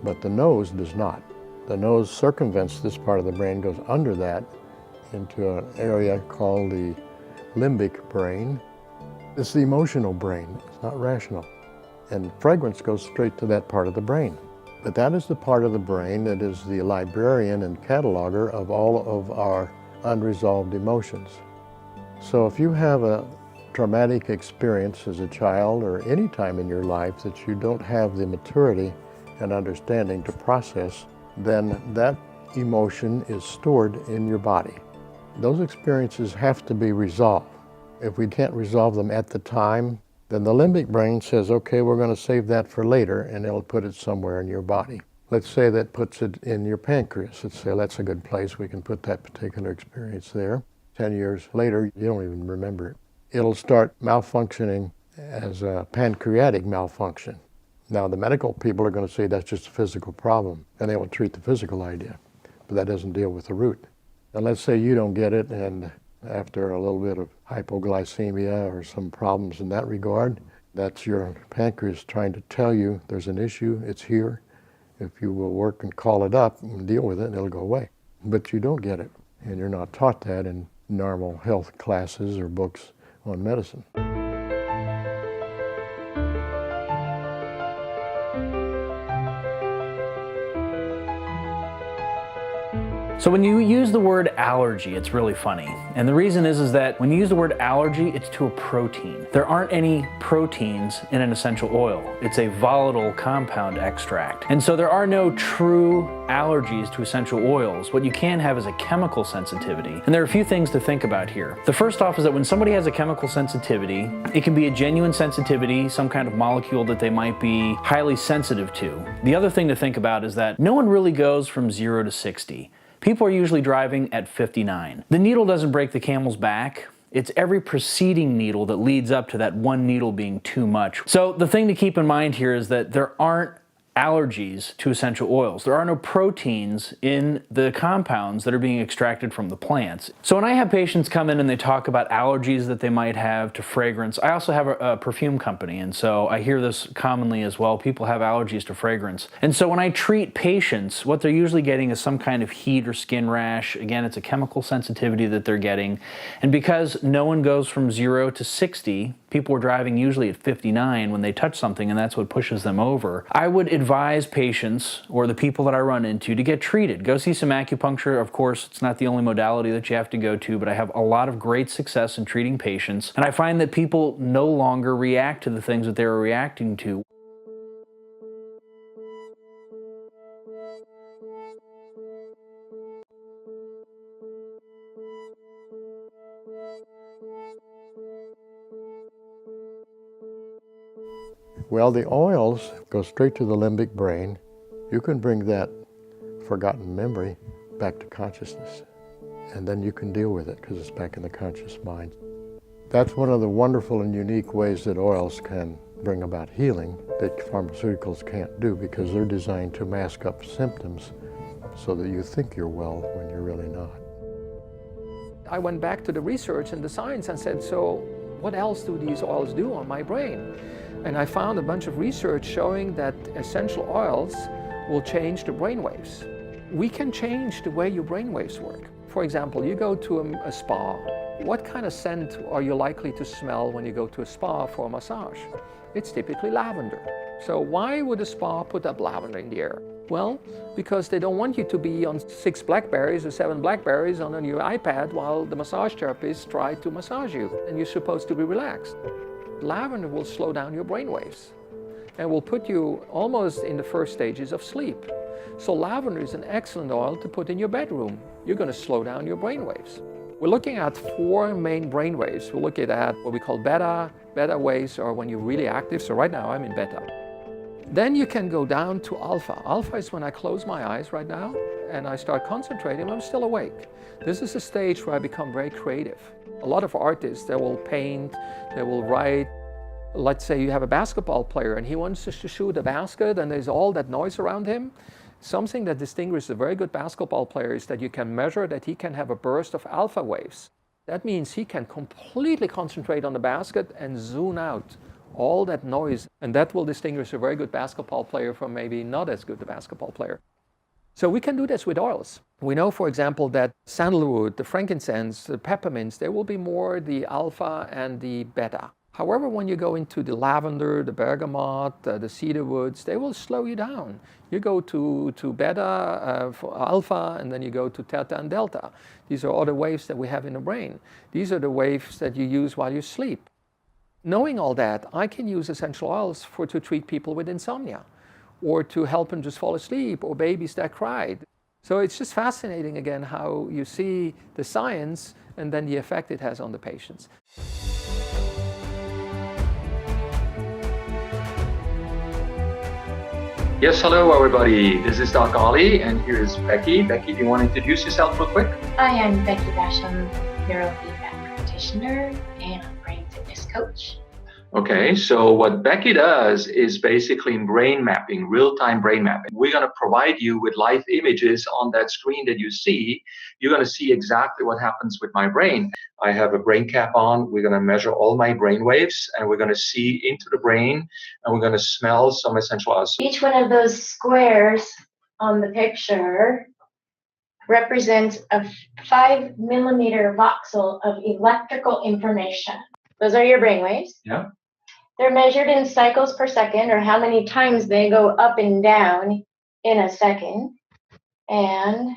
But the nose does not. The nose circumvents this part of the brain, goes under that into an area called the limbic brain. It's the emotional brain, it's not rational. And fragrance goes straight to that part of the brain. But that is the part of the brain that is the librarian and cataloger of all of our unresolved emotions. So if you have a traumatic experience as a child or any time in your life that you don't have the maturity and understanding to process, then that emotion is stored in your body. Those experiences have to be resolved. If we can't resolve them at the time, then the limbic brain says, okay, we're going to save that for later, and it'll put it somewhere in your body. Let's say that puts it in your pancreas. Let's say that's a good place. We can put that particular experience there. 10 years later, you don't even remember it. It'll start malfunctioning as a pancreatic malfunction. Now, the medical people are going to say that's just a physical problem, and they will treat the physical idea, but that doesn't deal with the root. And let's say you don't get it, and after a little bit of hypoglycemia or some problems in that regard, that's your pancreas trying to tell you there's an issue, it's here. If you will work and call it up and deal with it, it'll go away. But you don't get it, and you're not taught that in normal health classes or books on medicine. So when you use the word allergy, it's really funny. And the reason is that when you use the word allergy, it's to a protein. There aren't any proteins in an essential oil. It's a volatile compound extract. And so there are no true allergies to essential oils. What you can have is a chemical sensitivity. And there are a few things to think about here. The first off is that when somebody has a chemical sensitivity, it can be a genuine sensitivity, some kind of molecule that they might be highly sensitive to. The other thing to think about is that no one really goes from 0 to 60. People are usually driving at 59. The needle doesn't break the camel's back. It's every preceding needle that leads up to that one needle being too much. So the thing to keep in mind here is that there aren't allergies to essential oils. There are no proteins in the compounds that are being extracted from the plants. So when I have patients come in and they talk about allergies that they might have to fragrance, I also have a perfume company, and so I hear this commonly as well. People have allergies to fragrance. And so when I treat patients, what they're usually getting is some kind of heat or skin rash. Again, it's a chemical sensitivity that they're getting. And because no one goes from 0 to 60, people are driving usually at 59 when they touch something, and that's what pushes them over. I would advise patients, or the people that I run into, to get treated. Go see some acupuncture. Of course, it's not the only modality that you have to go to, but I have a lot of great success in treating patients, and I find that people no longer react to the things that they were reacting to. Well, the oils go straight to the limbic brain. You can bring that forgotten memory back to consciousness, and then you can deal with it because it's back in the conscious mind. That's one of the wonderful and unique ways that oils can bring about healing that pharmaceuticals can't do, because they're designed to mask up symptoms so that you think you're well when you're really not. I went back to the research and the science and said, so what else do these oils do on my brain? And I found a bunch of research showing that essential oils will change the brain waves. We can change the way your brain waves work. For example, you go to a spa. What kind of scent are you likely to smell when you go to a spa for a massage? It's typically lavender. So why would a spa put up lavender in the air? Well, because they don't want you to be on 6 blackberries or 7 blackberries on your iPad while the massage therapist tries to massage you, and you're supposed to be relaxed. Lavender will slow down your brain waves and will put you almost in the first stages of sleep. So lavender is an excellent oil to put in your bedroom. You're going to slow down your brain waves. We're looking at 4 main brain waves. We're looking at what we call beta. Beta waves are when you're really active. So right now I'm in beta. Then you can go down to alpha. Alpha is when I close my eyes right now and I start concentrating, I'm still awake. This is a stage where I become very creative. A lot of artists, they will paint, they will write. Let's say you have a basketball player and he wants to shoot a basket and there's all that noise around him. Something that distinguishes a very good basketball player is that you can measure that he can have a burst of alpha waves. That means he can completely concentrate on the basket and zoom out all that noise. And that will distinguish a very good basketball player from maybe not as good a basketball player. So we can do this with oils. We know, for example, that sandalwood, the frankincense, the peppermints, there will be more the alpha and the beta. However, when you go into the lavender, the bergamot, the cedar woods, they will slow you down. You go to beta, for alpha, and then you go to theta and delta. These are all the waves that we have in the brain. These are the waves that you use while you sleep. Knowing all that, I can use essential oils to treat people with insomnia, or to help them just fall asleep, or babies that cried. So it's just fascinating, again, how you see the science and then the effect it has on the patients. Yes, hello everybody. This is Doc Ali, and here's Becky. Becky, do you want to introduce yourself real quick? I am Becky Basham, neurofeedback practitioner and brain fitness coach. Okay, so what Becky does is basically in brain mapping, real-time brain mapping. We're going to provide you with live images on that screen that you see. You're going to see exactly what happens with my brain. I have a brain cap on. We're going to measure all my brain waves, and we're going to see into the brain, and we're going to smell some essential oils. Each one of those squares on the picture represents a 5 millimeter voxel of electrical information. Those are your brain waves. Yeah. They're measured in cycles per second, or how many times they go up and down in a second. And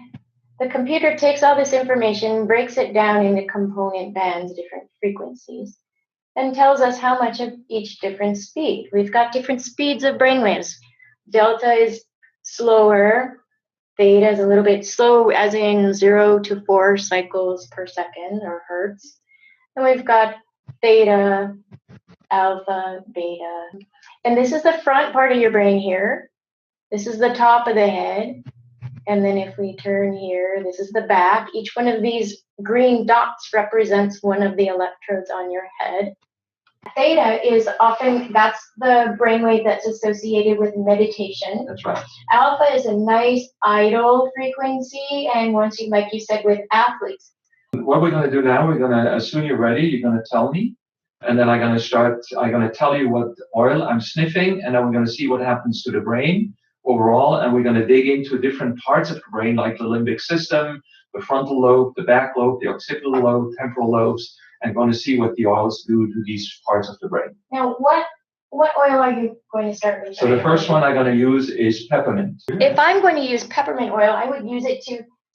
the computer takes all this information, breaks it down into component bands, different frequencies, and tells us how much of each different speed. We've got different speeds of brainwaves. Delta is slower. Theta is a little bit slow, as in 0 to 4 cycles per second, or hertz. And we've got theta, alpha, beta. And this is the front part of your brain here. This is the top of the head. And then if we turn here, this is the back. Each one of these green dots represents one of the electrodes on your head. Theta is often, that's the brainwave that's associated with meditation. That's right. Alpha is a nice idle frequency, and once you, like you said, with athletes. What we're going to do now, we're going to, as soon as you're ready, you're going to tell me, and then I'm going to tell you what oil I'm sniffing, and then we're going to see what happens to the brain overall, and we're going to dig into different parts of the brain, like the limbic system, the frontal lobe, the back lobe, the occipital lobe, temporal lobes, and going to see what the oils do to these parts of the brain. Now, what oil are you going to start with? So the first one I'm going to use is peppermint. If I'm going to use peppermint oil, I would use it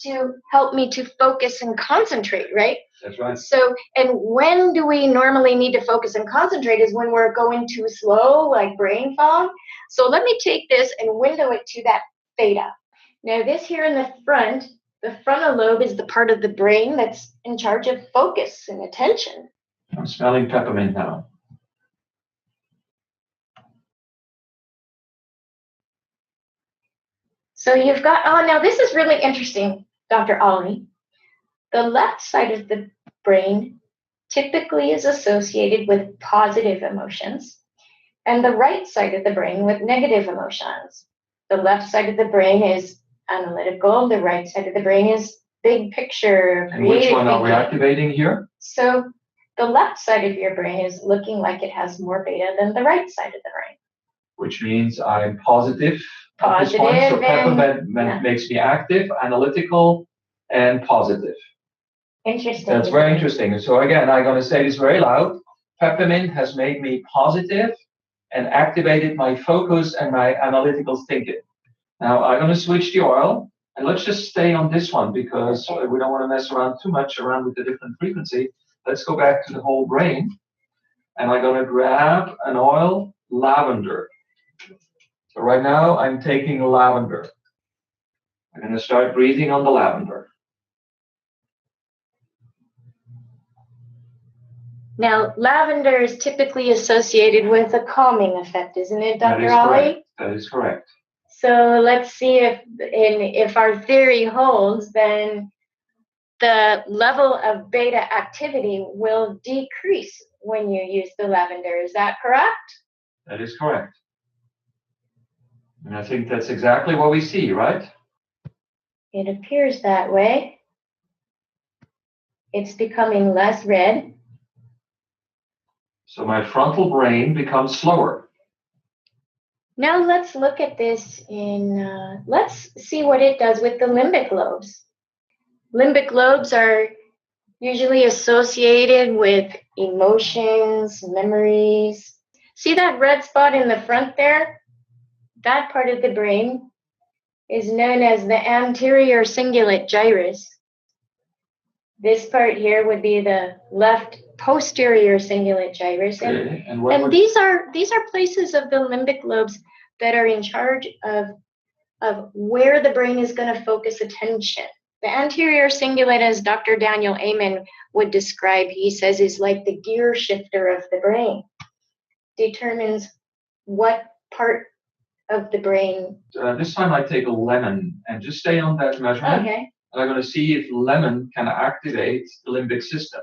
to help me to focus and concentrate, right? That's right. So, and when do we normally need to focus and concentrate is when we're going too slow, like brain fog. So let me take this and window it to that theta. Now this here in the frontal lobe is the part of the brain that's in charge of focus and attention. I'm smelling peppermint now. So you've got, oh, now this is really interesting, Dr. Ollie. The left side of the brain typically is associated with positive emotions, and the right side of the brain with negative emotions. The left side of the brain is analytical, the right side of the brain is big picture, And which one are we thinking. activating here? So the left side of your brain is looking like it has more beta than the right side of the brain. Which means I'm positive. Positive at this point. So and- peppermint makes me active, analytical, and positive. Interesting. That's very interesting. So again, I'm going to say this very loud. Peppermint has made me positive and activated my focus and my analytical thinking. Now I'm going to switch the oil, and let's just stay on this one because we don't want to mess around too much around with the different frequency. Let's go back to the whole brain, and I'm going to grab an oil, lavender. So right now I'm taking lavender. I'm going to start breathing on the lavender. Now, lavender is typically associated with a calming effect, isn't it, That Dr. is Ollie? correct. That is correct. So let's see if our theory holds, then the level of beta activity will decrease when you use the lavender. Is that correct? That is correct. And I think that's exactly what we see, right? It appears that way. It's becoming less red. So my frontal brain becomes slower. Now let's look at this let's see what it does with the limbic lobes. Limbic lobes are usually associated with emotions, memories. See that red spot in the front there? That part of the brain is known as the anterior cingulate gyrus. This part here would be the left posterior cingulate gyrus. Okay. And these are places of the limbic lobes that are in charge of where the brain is going to focus attention. The anterior cingulate, as Dr. Daniel Amen would describe, he says is like the gear shifter of the brain. Determines what part of the brain. This time I take a lemon and just stay on that measurement. Okay. And I'm going to see if lemon can activate the limbic system.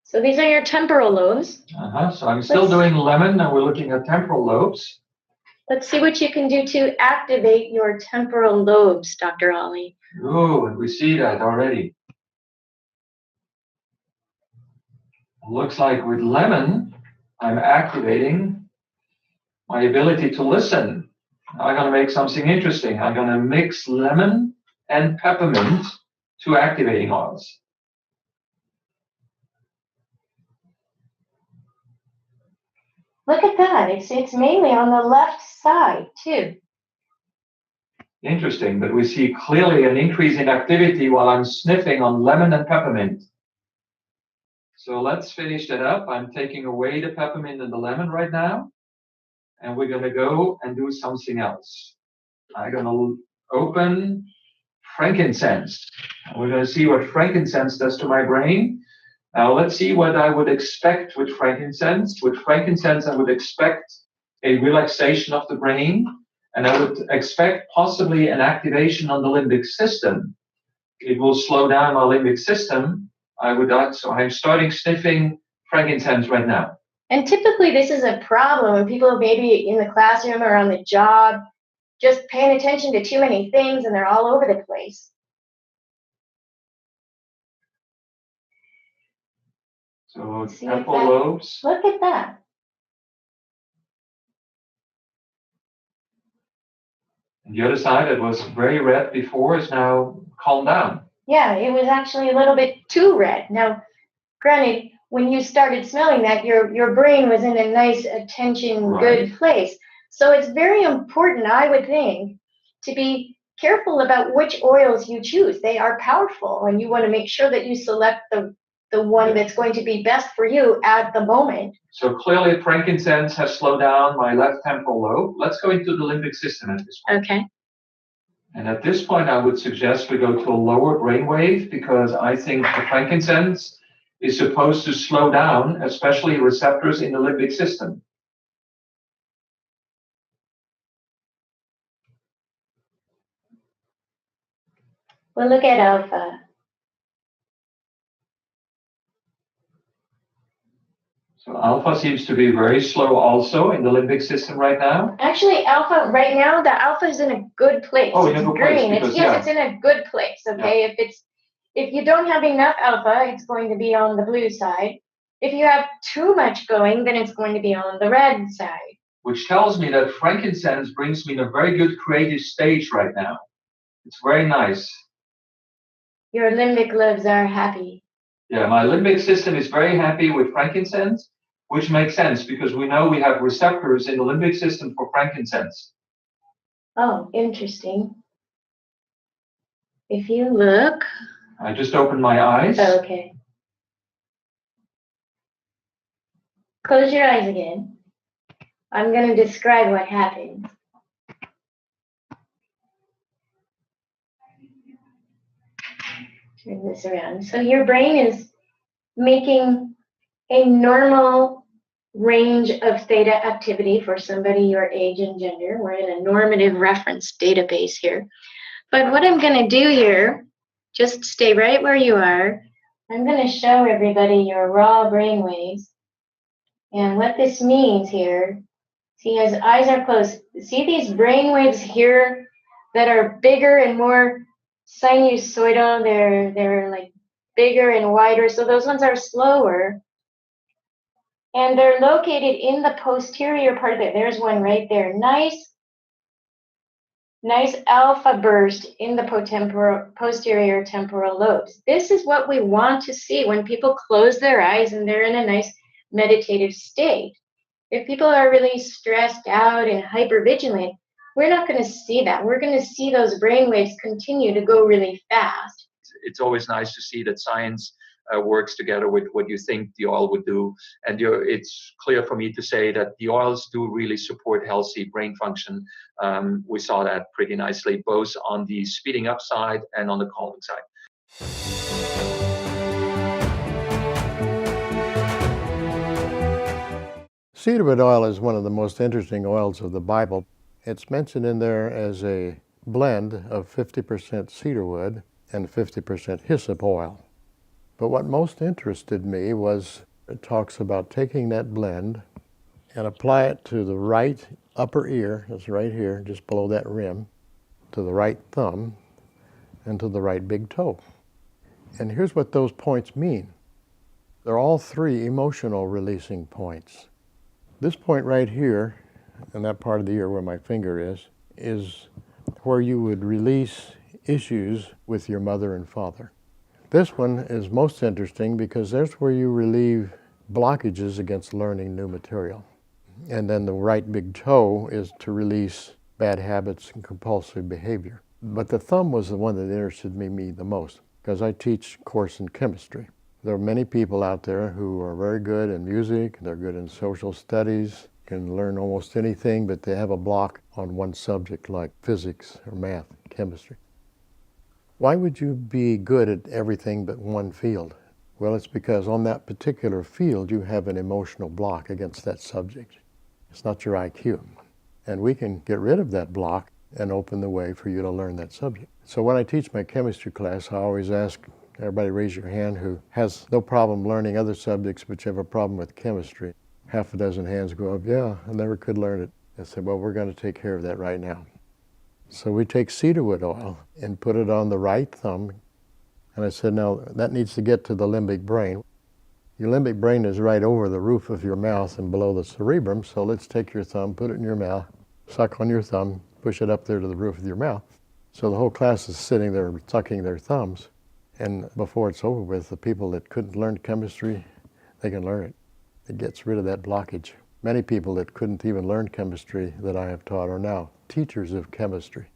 So these are your temporal lobes. So I'm still doing lemon, and we're looking at temporal lobes. Let's see what you can do to activate your temporal lobes, Dr. Ollie. Oh, and we see that already. Looks like with lemon, I'm activating my ability to listen. I'm going to make something interesting. I'm going to mix lemon and peppermint, two activating oils. Look at that. It's mainly on the left side, too. Interesting, but we see clearly an increase in activity while I'm sniffing on lemon and peppermint. So let's finish that up. I'm taking away the peppermint and the lemon right now, and we're going to go and do something else. I'm going to open frankincense. We're going to see what frankincense does to my brain. Now let's see what I would expect with frankincense. With frankincense, I would expect a relaxation of the brain, and I would expect possibly an activation on the limbic system. It will slow down my limbic system. So I'm starting sniffing frankincense right now. And typically this is a problem when people are maybe in the classroom or on the job, just paying attention to too many things and they're all over the place. So temple lobes. Look at that. And the other side that was very red before is now calmed down. Yeah, it was actually a little bit too red. Now, granted, when you started smelling that, your brain was in a nice attention, good place. So it's very important, I would think, to be careful about which oils you choose. They are powerful, and you want to make sure that you select the one that's going to be best for you at the moment. So clearly frankincense has slowed down my left temporal lobe. Let's go into the limbic system at this point. Okay. And at this point, I would suggest we go to a lower brainwave, because I think the frankincense is supposed to slow down, especially receptors in the limbic system. Well, look at alpha. So alpha seems to be very slow also in the limbic system right now. Actually, alpha, right now, the alpha is in a good place. Oh, it's in a good green. place. It's in a good place, okay? Yeah. If you don't have enough alpha, it's going to be on the blue side. If you have too much going, then it's going to be on the red side. Which tells me that frankincense brings me in a very good creative stage right now. It's very nice. Your limbic lobes are happy. Yeah, my limbic system is very happy with frankincense, which makes sense because we know we have receptors in the limbic system for frankincense. Oh, interesting. If you look. I just opened my eyes. Oh, okay. Close your eyes again. I'm going to describe what happens. Turn this around. So your brain is making a normal range of theta activity for somebody your age and gender. We're in a normative reference database here. But what I'm going to do here, just stay right where you are. I'm going to show everybody your raw brain waves. And what this means here, see, his eyes are closed. See these brain waves here that are bigger and more sinusoidal? They're like bigger and wider. So those ones are slower. And they're located in the posterior part of it. There's one right there. Nice alpha burst in the posterior temporal lobes. This is what we want to see when people close their eyes and they're in a nice meditative state. If people are really stressed out and hypervigilant, we're not going to see that. We're going to see those brain waves continue to go really fast. It's always nice to see that science works together with what you think the oil would do. And it's clear for me to say that the oils do really support healthy brain function. We saw that pretty nicely, both on the speeding up side and on the calming side. Cedarwood oil is one of the most interesting oils of the Bible. It's mentioned in there as a blend of 50% cedarwood and 50% hyssop oil. But what most interested me was it talks about taking that blend and apply it to the right upper ear, that's right here, just below that rim, to the right thumb, and to the right big toe. And here's what those points mean. They're all three emotional releasing points. This point right here, in that part of the ear where my finger is where you would release issues with your mother and father. This one is most interesting because there's where you relieve blockages against learning new material. And then the right big toe is to release bad habits and compulsive behavior. But the thumb was the one that interested me the most because I teach course in chemistry. There are many people out there who are very good in music, they're good in social studies, can learn almost anything, but they have a block on one subject like physics or math, chemistry. Why would you be good at everything but one field? Well, it's because on that particular field you have an emotional block against that subject. It's not your IQ. And we can get rid of that block and open the way for you to learn that subject. So when I teach my chemistry class, I always ask Everybody raise your hand who has no problem learning other subjects, but you have a problem with chemistry. Half a dozen hands go up, yeah, I never could learn it. I said, well, we're going to take care of that right now. So we take cedarwood oil and put it on the right thumb. And I said, now that needs to get to the limbic brain. Your limbic brain is right over the roof of your mouth and below the cerebrum, so let's take your thumb, put it in your mouth, suck on your thumb, push it up there to the roof of your mouth. So the whole class is sitting there sucking their thumbs. And before it's over with, the people that couldn't learn chemistry, they can learn it. It gets rid of that blockage. Many people that couldn't even learn chemistry that I have taught are now teachers of chemistry.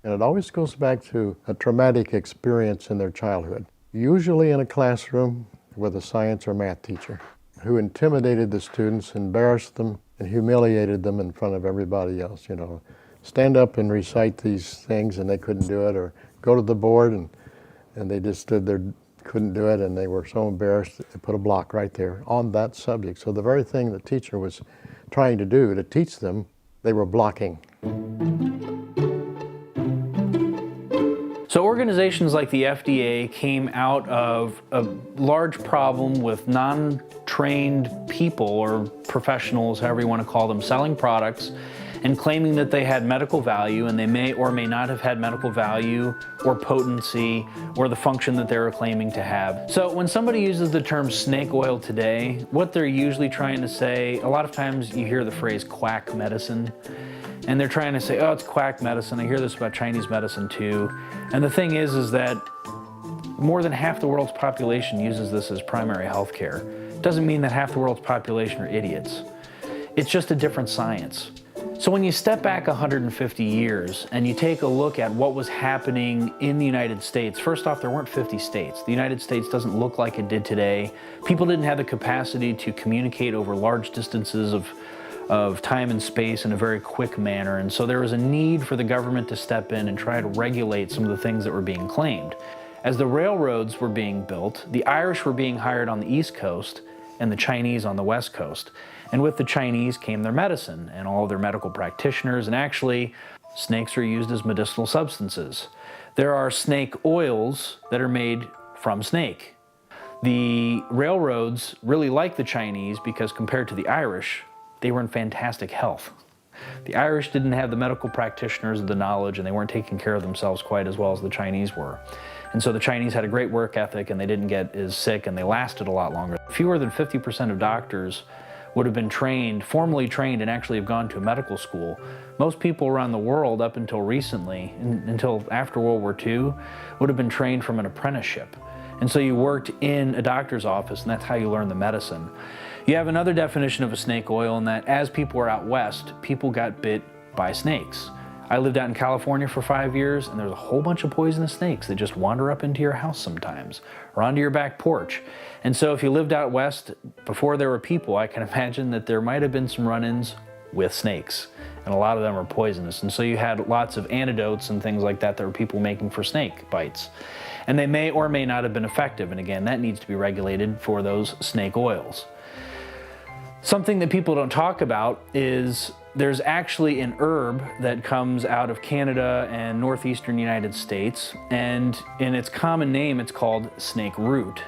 And it always goes back to a traumatic experience in their childhood, usually in a classroom with a science or math teacher who intimidated the students, embarrassed them, and humiliated them in front of everybody else. You know, stand up and recite these things and they couldn't do it, or go to the board and they just stood there, couldn't do it, and they were so embarrassed that they put a block right there on that subject. So the very thing the teacher was trying to do to teach them, they were blocking. So organizations like the FDA came out of a large problem with non-trained people or professionals, however you want to call them, selling products and claiming that they had medical value, and they may or may not have had medical value or potency or the function that they were claiming to have. So when somebody uses the term snake oil today, what they're usually trying to say, a lot of times you hear the phrase quack medicine, and they're trying to say, oh, it's quack medicine. I hear this about Chinese medicine too. And the thing is that more than half the world's population uses this as primary health care. It doesn't mean that half the world's population are idiots. It's just a different science. So when you step back 150 years and you take a look at what was happening in the United States, first off, there weren't 50 states. The United States doesn't look like it did today. People didn't have the capacity to communicate over large distances of time and space in a very quick manner. And so there was a need for the government to step in and try to regulate some of the things that were being claimed. As the railroads were being built, the Irish were being hired on the East Coast and the Chinese on the West Coast. And with the Chinese came their medicine and all of their medical practitioners, and actually snakes are used as medicinal substances. There are snake oils that are made from snake. The railroads really liked the Chinese because compared to the Irish, they were in fantastic health. The Irish didn't have the medical practitioners, the knowledge, and they weren't taking care of themselves quite as well as the Chinese were. And so the Chinese had a great work ethic and they didn't get as sick and they lasted a lot longer. Fewer than 50% of doctors would have been trained, formally trained, and actually have gone to a medical school. Most people around the world up until recently, until after World War II, would have been trained from an apprenticeship. And so you worked in a doctor's office and that's how you learn the medicine. You have another definition of a snake oil in that as people were out west, people got bit by snakes. I lived out in California for 5 years and there's a whole bunch of poisonous snakes that just wander up into your house sometimes or onto your back porch. And so if you lived out west before there were people, I can imagine that there might have been some run-ins with snakes, and a lot of them are poisonous. And so you had lots of antidotes and things like that that were people making for snake bites. And they may or may not have been effective, and again, that needs to be regulated for those snake oils. Something that people don't talk about is there's actually an herb that comes out of Canada and northeastern United States, and in its common name it's called snake root.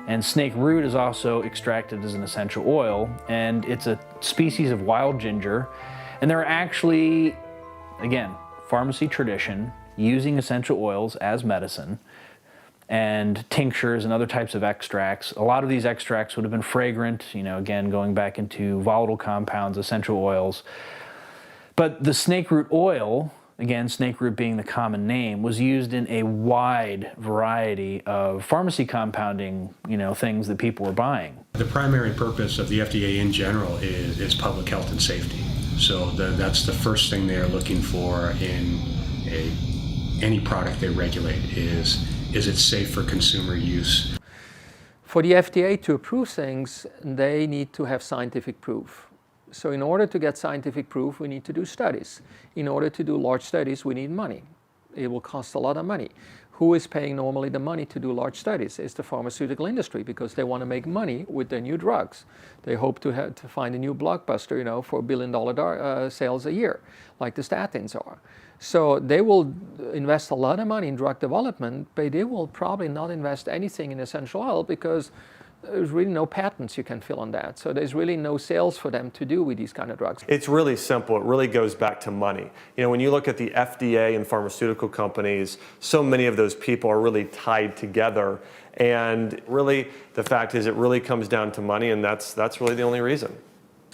And snake root is also extracted as an essential oil, and it's a species of wild ginger. And there are actually, again, pharmacy tradition, using essential oils as medicine, and tinctures and other types of extracts. A lot of these extracts would have been fragrant, you know, again, going back into volatile compounds, essential oils. But the snake root oil, again, snake root being the common name, was used in a wide variety of pharmacy compounding, you know, things that people were buying. The primary purpose of the FDA in general is public health and safety. So that's the first thing they're looking for in any product they regulate is it safe for consumer use? For the FDA to approve things, they need to have scientific proof. So in order to get scientific proof, we need to do studies. In order to do large studies, we need money. It will cost a lot of money. Who is paying normally the money to do large studies? It's the pharmaceutical industry, because they want to make money with their new drugs. They hope to find a new blockbuster, you know, for $1 billion sales a year, like the statins are. So they will invest a lot of money in drug development, but they will probably not invest anything in essential oil because there's really no patents you can fill on that. So there's really no sales for them to do with these kind of drugs. It's really simple. It really goes back to money. You know, when you look at the FDA and pharmaceutical companies, so many of those people are really tied together. And really, the fact is it really comes down to money, and that's really the only reason.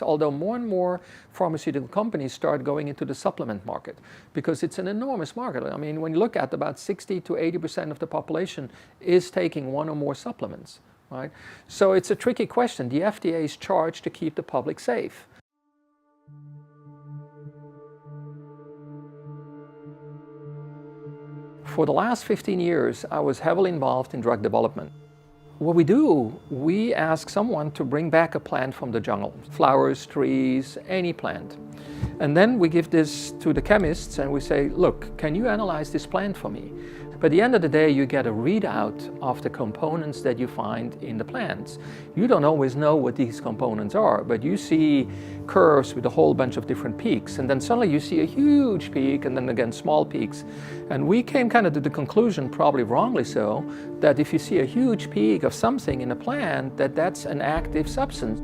Although more and more pharmaceutical companies start going into the supplement market because it's an enormous market. I mean, when you look at about 60 to 80% of the population is taking one or more supplements, right? So it's a tricky question. The FDA is charged to keep the public safe. For the last 15 years, I was heavily involved in drug development. What we do, we ask someone to bring back a plant from the jungle, flowers, trees, any plant. And then we give this to the chemists and we say, look, can you analyze this plant for me? But at the end of the day, you get a readout of the components that you find in the plants. You don't always know what these components are, but you see curves with a whole bunch of different peaks. And then suddenly you see a huge peak and then again small peaks. And we came kind of to the conclusion, probably wrongly so, that if you see a huge peak of something in a plant, that's an active substance.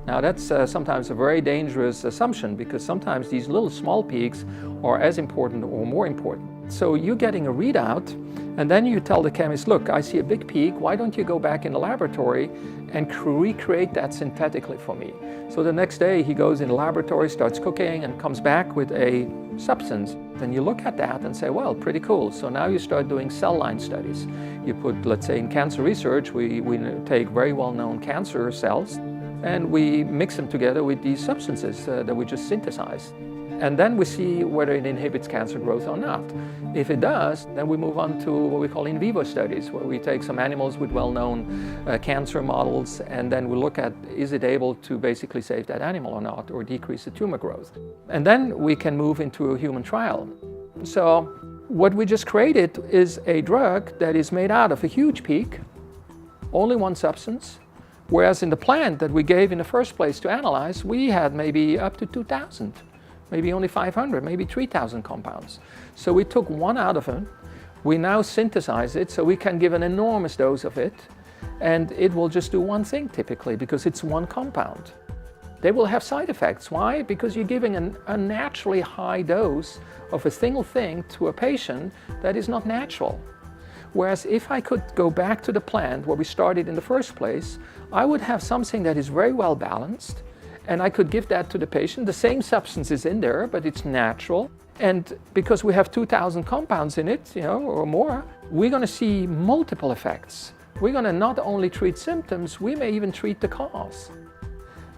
Now that's sometimes a very dangerous assumption because sometimes these little small peaks are as important or more important. So you're getting a readout and then you tell the chemist, look, I see a big peak, why don't you go back in the laboratory and recreate that synthetically for me? So the next day he goes in the laboratory, starts cooking and comes back with a substance. Then you look at that and say, well, pretty cool. So now you start doing cell line studies. You put, let's say in cancer research, we take very well-known cancer cells and we mix them together with these substances that we just synthesized. And then we see whether it inhibits cancer growth or not. If it does, then we move on to what we call in vivo studies, where we take some animals with well-known cancer models, and then we look at, is it able to basically save that animal or not, or decrease the tumor growth? And then we can move into a human trial. So what we just created is a drug that is made out of a huge peak, only one substance, whereas in the plant that we gave in the first place to analyze, we had maybe up to 2,000. Maybe only 500, maybe 3,000 compounds. So we took one out of it, we now synthesize it so we can give an enormous dose of it, and it will just do one thing typically because it's one compound. They will have side effects. Why? Because you're giving an unnaturally high dose of a single thing to a patient that is not natural. Whereas if I could go back to the plant where we started in the first place, I would have something that is very well balanced, and I could give that to the patient. The same substance is in there, but it's natural. And because we have 2,000 compounds in it, or more, we're going to see multiple effects. We're going to not only treat symptoms, we may even treat the cause.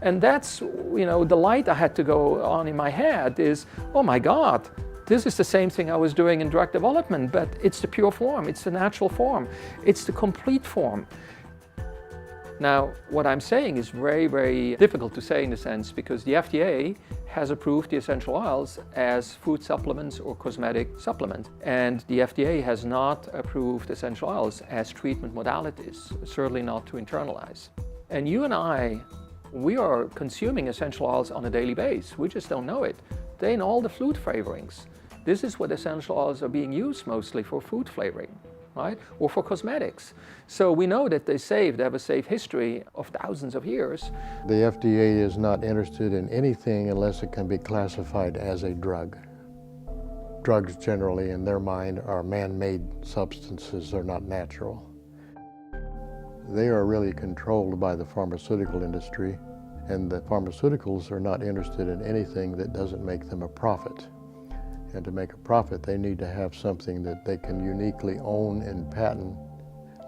And that's, the light I had to go on in my head is, oh my God, this is the same thing I was doing in drug development, but it's the pure form, it's the natural form, it's the complete form. Now, what I'm saying is very, very difficult to say in a sense because the FDA has approved the essential oils as food supplements or cosmetic supplements. And the FDA has not approved essential oils as treatment modalities, certainly not to internalize. And you and I, we are consuming essential oils on a daily basis. We just don't know it. They're in all the food flavorings. This is what essential oils are being used mostly for food flavoring. Right? Or for cosmetics. So we know that they have a safe history of thousands of years. The FDA is not interested in anything unless it can be classified as a drug. Drugs generally, in their mind, are man-made substances, they're not natural. They are really controlled by the pharmaceutical industry, and the pharmaceuticals are not interested in anything that doesn't make them a profit. And to make a profit, they need to have something that they can uniquely own and patent,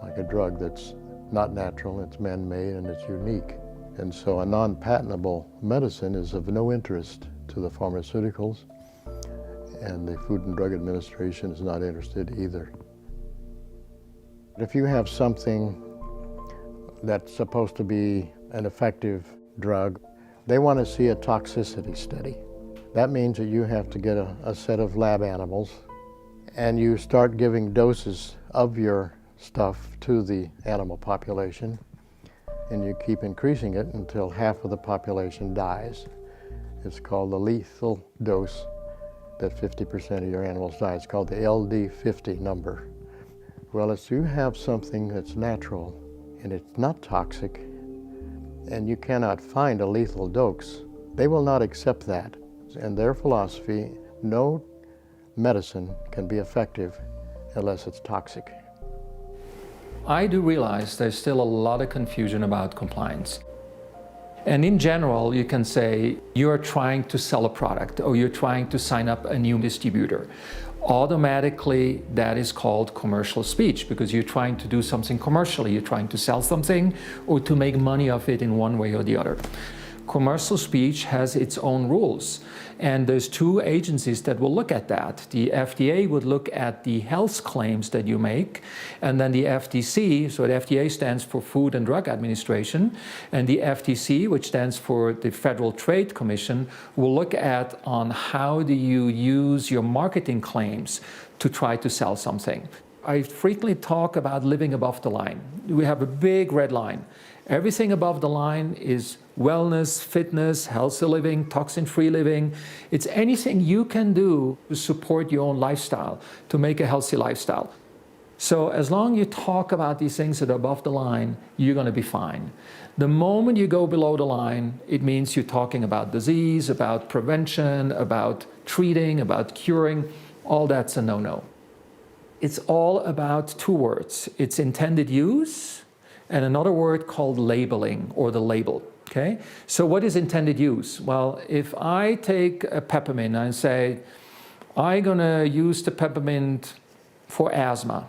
like a drug that's not natural, it's man-made, and it's unique. And so a non-patentable medicine is of no interest to the pharmaceuticals, and the Food and Drug Administration is not interested either. If you have something that's supposed to be an effective drug, they want to see a toxicity study. That means that you have to get a set of lab animals and you start giving doses of your stuff to the animal population, and you keep increasing it until half of the population dies. It's called the lethal dose, that 50% of your animals die. It's called the LD50 number. Well, if you have something that's natural and it's not toxic and you cannot find a lethal dose, they will not accept that. In their philosophy, no medicine can be effective unless it's toxic. I do realize there's still a lot of confusion about compliance. And in general, you can say you're trying to sell a product or you're trying to sign up a new distributor. Automatically, that is called commercial speech because you're trying to do something commercially. You're trying to sell something or to make money of it in one way or the other. Commercial speech has its own rules, and there's two agencies that will look at that. The FDA would look at the health claims that you make, and then the FTC, so the FDA stands for Food and Drug Administration, and the FTC, which stands for the Federal Trade Commission, will look at on how do you use your marketing claims to try to sell something. I frequently talk about living above the line. We have a big red line. Everything above the line is wellness, fitness, healthy living, toxin-free living. It's anything you can do to support your own lifestyle, to make a healthy lifestyle. So as long as you talk about these things that are above the line, you're going to be fine. The moment you go below the line, it means you're talking about disease, about prevention, about treating, about curing. All that's a no-no. It's all about two words. It's intended use and another word called labeling or the label. Okay? So what is intended use? Well, if I take a peppermint and say, I'm going to use the peppermint for asthma,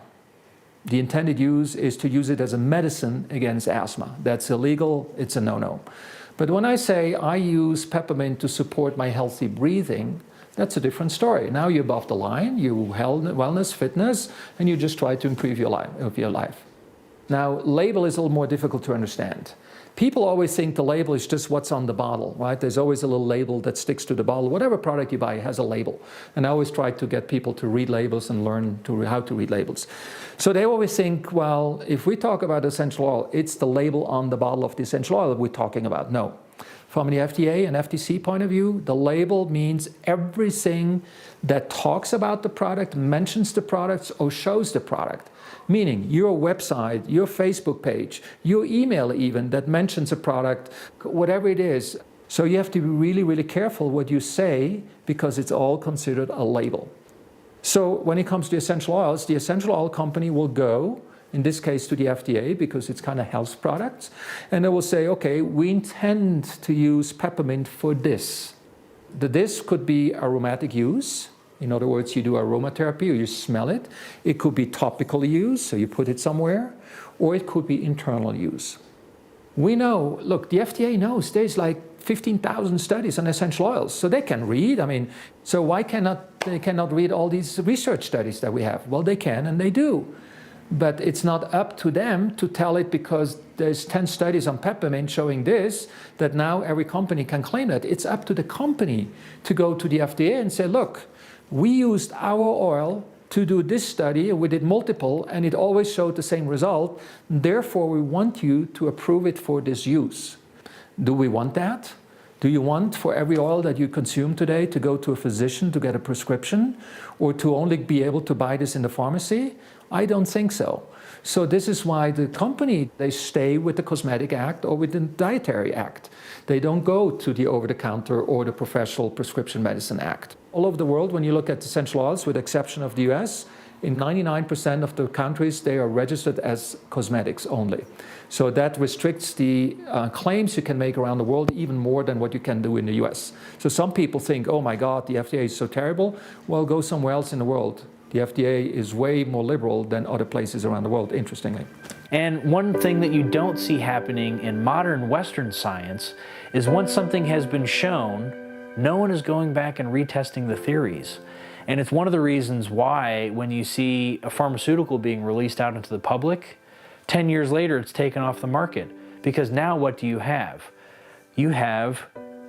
the intended use is to use it as a medicine against asthma. That's illegal. It's a no-no. But when I say I use peppermint to support my healthy breathing, that's a different story. Now you're above the line, you wellness, fitness, and you just try to improve your life. Now, label is a little more difficult to understand. People always think the label is just what's on the bottle, right? There's always a little label that sticks to the bottle. Whatever product you buy has a label. And I always try to get people to read labels and learn how to read labels. So they always think, well, if we talk about essential oil, it's the label on the bottle of the essential oil we're talking about. No. From the FDA and FTC point of view, the label means everything that talks about the product, mentions the products, or shows the product. Meaning your website, your Facebook page, your email even that mentions a product, whatever it is. So you have to be really, really careful what you say because it's all considered a label. So when it comes to essential oils, the essential oil company will go, in this case to the FDA because it's kind of health products, and they will say, okay, we intend to use peppermint for this. This could be aromatic use. In other words, you do aromatherapy or you smell it. It could be topical use, so you put it somewhere, or it could be internal use. We know, look, the FDA knows there's like 15,000 studies on essential oils, so they can read. I mean, so why they cannot read all these research studies that we have? Well, they can and they do. But it's not up to them to tell it because there's 10 studies on peppermint showing this, that now every company can claim that. It's up to the company to go to the FDA and say, look, we used our oil to do this study, we did multiple, and it always showed the same result. Therefore, we want you to approve it for this use. Do we want that? Do you want for every oil that you consume today to go to a physician to get a prescription or to only be able to buy this in the pharmacy? I don't think so. So this is why the company, they stay with the Cosmetic Act or with the Dietary Act. They don't go to the over-the-counter or the Professional Prescription Medicine Act. All over the world, when you look at essential oils, with the exception of the US, in 99% of the countries, they are registered as cosmetics only. So that restricts the claims you can make around the world even more than what you can do in the US. So some people think, oh my God, the FDA is so terrible. Well, go somewhere else in the world. The FDA is way more liberal than other places around the world, interestingly. And one thing that you don't see happening in modern Western science is once something has been shown, no one is going back and retesting the theories. And it's one of the reasons why when you see a pharmaceutical being released out into the public, 10 years later it's taken off the market. Because now what do you have? You have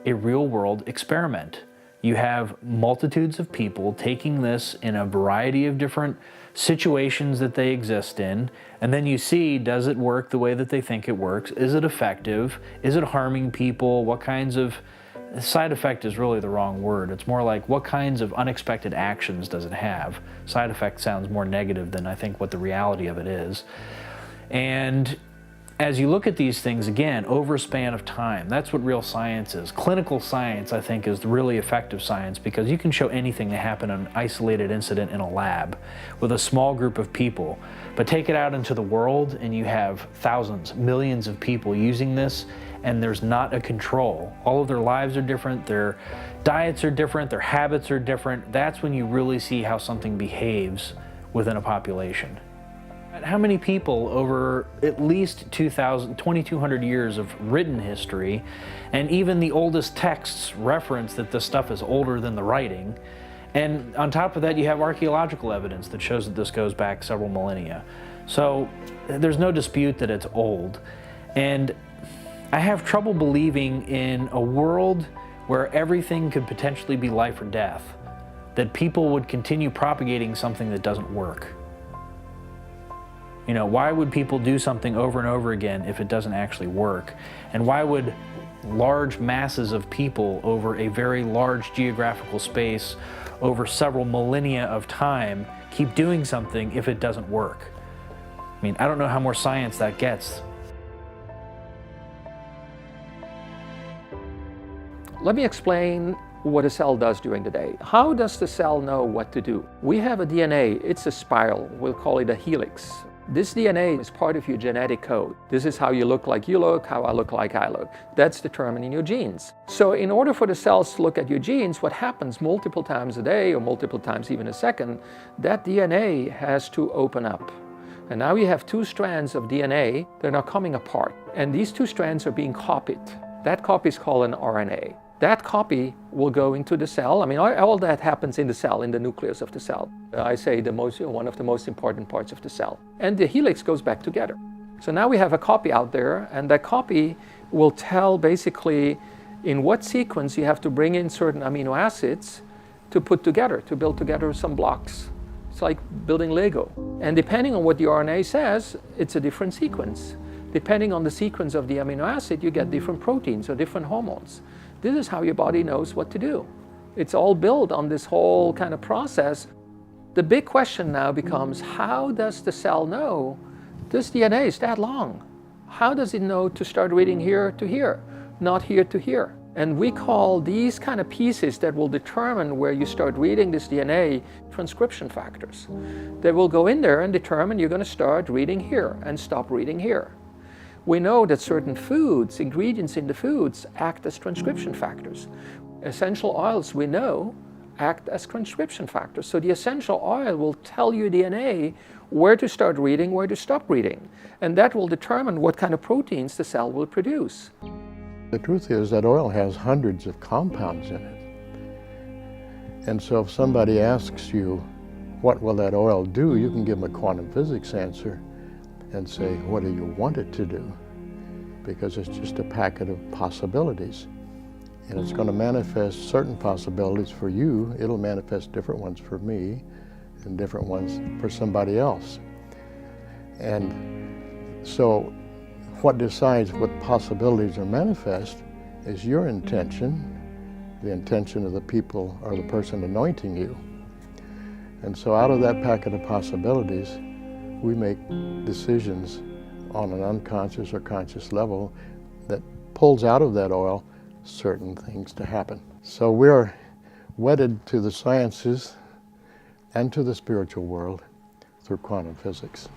a real-world experiment. You have multitudes of people taking this in a variety of different situations that they exist in, and then you see, does it work the way that they think it works? Is it effective? Is it harming people? What kinds of Side effect is really the wrong word. It's more like, what kinds of unexpected actions does it have? Side effect sounds more negative than I think what the reality of it is. And as you look at these things, again, over a span of time, that's what real science is. Clinical science, I think, is the really effective science, because you can show anything that happened in an isolated incident in a lab with a small group of people. But take it out into the world and you have thousands, millions of people using this, and there's not a control. All of their lives are different, their diets are different, their habits are different. That's when you really see how something behaves within a population. How many people over at least 2,200 years of written history, and even the oldest texts reference that this stuff is older than the writing, and on top of that you have archaeological evidence that shows that this goes back several millennia. So there's no dispute that it's old. And I have trouble believing in a world where everything could potentially be life or death, that people would continue propagating something that doesn't work. You know, why would people do something over and over again if it doesn't actually work? And why would large masses of people over a very large geographical space, over several millennia of time, keep doing something if it doesn't work? I mean, I don't know how more science that gets. Let me explain what a cell does during the day. How does the cell know what to do? We have a DNA, it's a spiral, we'll call it a helix. This DNA is part of your genetic code. This is how you look like you look, how I look like I look. That's determined in your genes. So in order for the cells to look at your genes, what happens multiple times a day or multiple times even a second, that DNA has to open up. And now you have two strands of DNA that are coming apart. And these two strands are being copied. That copy is called an RNA. That copy will go into the cell. I mean, all that happens in the cell, in the nucleus of the cell. I say one of the most important parts of the cell. And the helix goes back together. So now we have a copy out there, and that copy will tell basically in what sequence you have to bring in certain amino acids to put together, to build together some blocks. It's like building Lego. And depending on what the RNA says, it's a different sequence. Depending on the sequence of the amino acid, you get different proteins or different hormones. This is how your body knows what to do. It's all built on this whole kind of process. The big question now becomes, how does the cell know this DNA is that long? How does it know to start reading here to here, not here to here? And we call these kind of pieces that will determine where you start reading this DNA transcription factors. They will go in there and determine you're going to start reading here and stop reading here. We know that certain foods, ingredients in the foods, act as transcription factors. Essential oils, we know, act as transcription factors. So the essential oil will tell your DNA where to start reading, where to stop reading. And that will determine what kind of proteins the cell will produce. The truth is that oil has hundreds of compounds in it. And so if somebody asks you, what will that oil do? You can give them a quantum physics answer and say, what do you want it to do? Because it's just a packet of possibilities. And it's going to manifest certain possibilities for you. It'll manifest different ones for me and different ones for somebody else. And so what decides what possibilities are manifest is your intention, the intention of the people or the person anointing you. And so out of that packet of possibilities, we make decisions on an unconscious or conscious level that pulls out of that oil certain things to happen. So we're wedded to the sciences and to the spiritual world through quantum physics.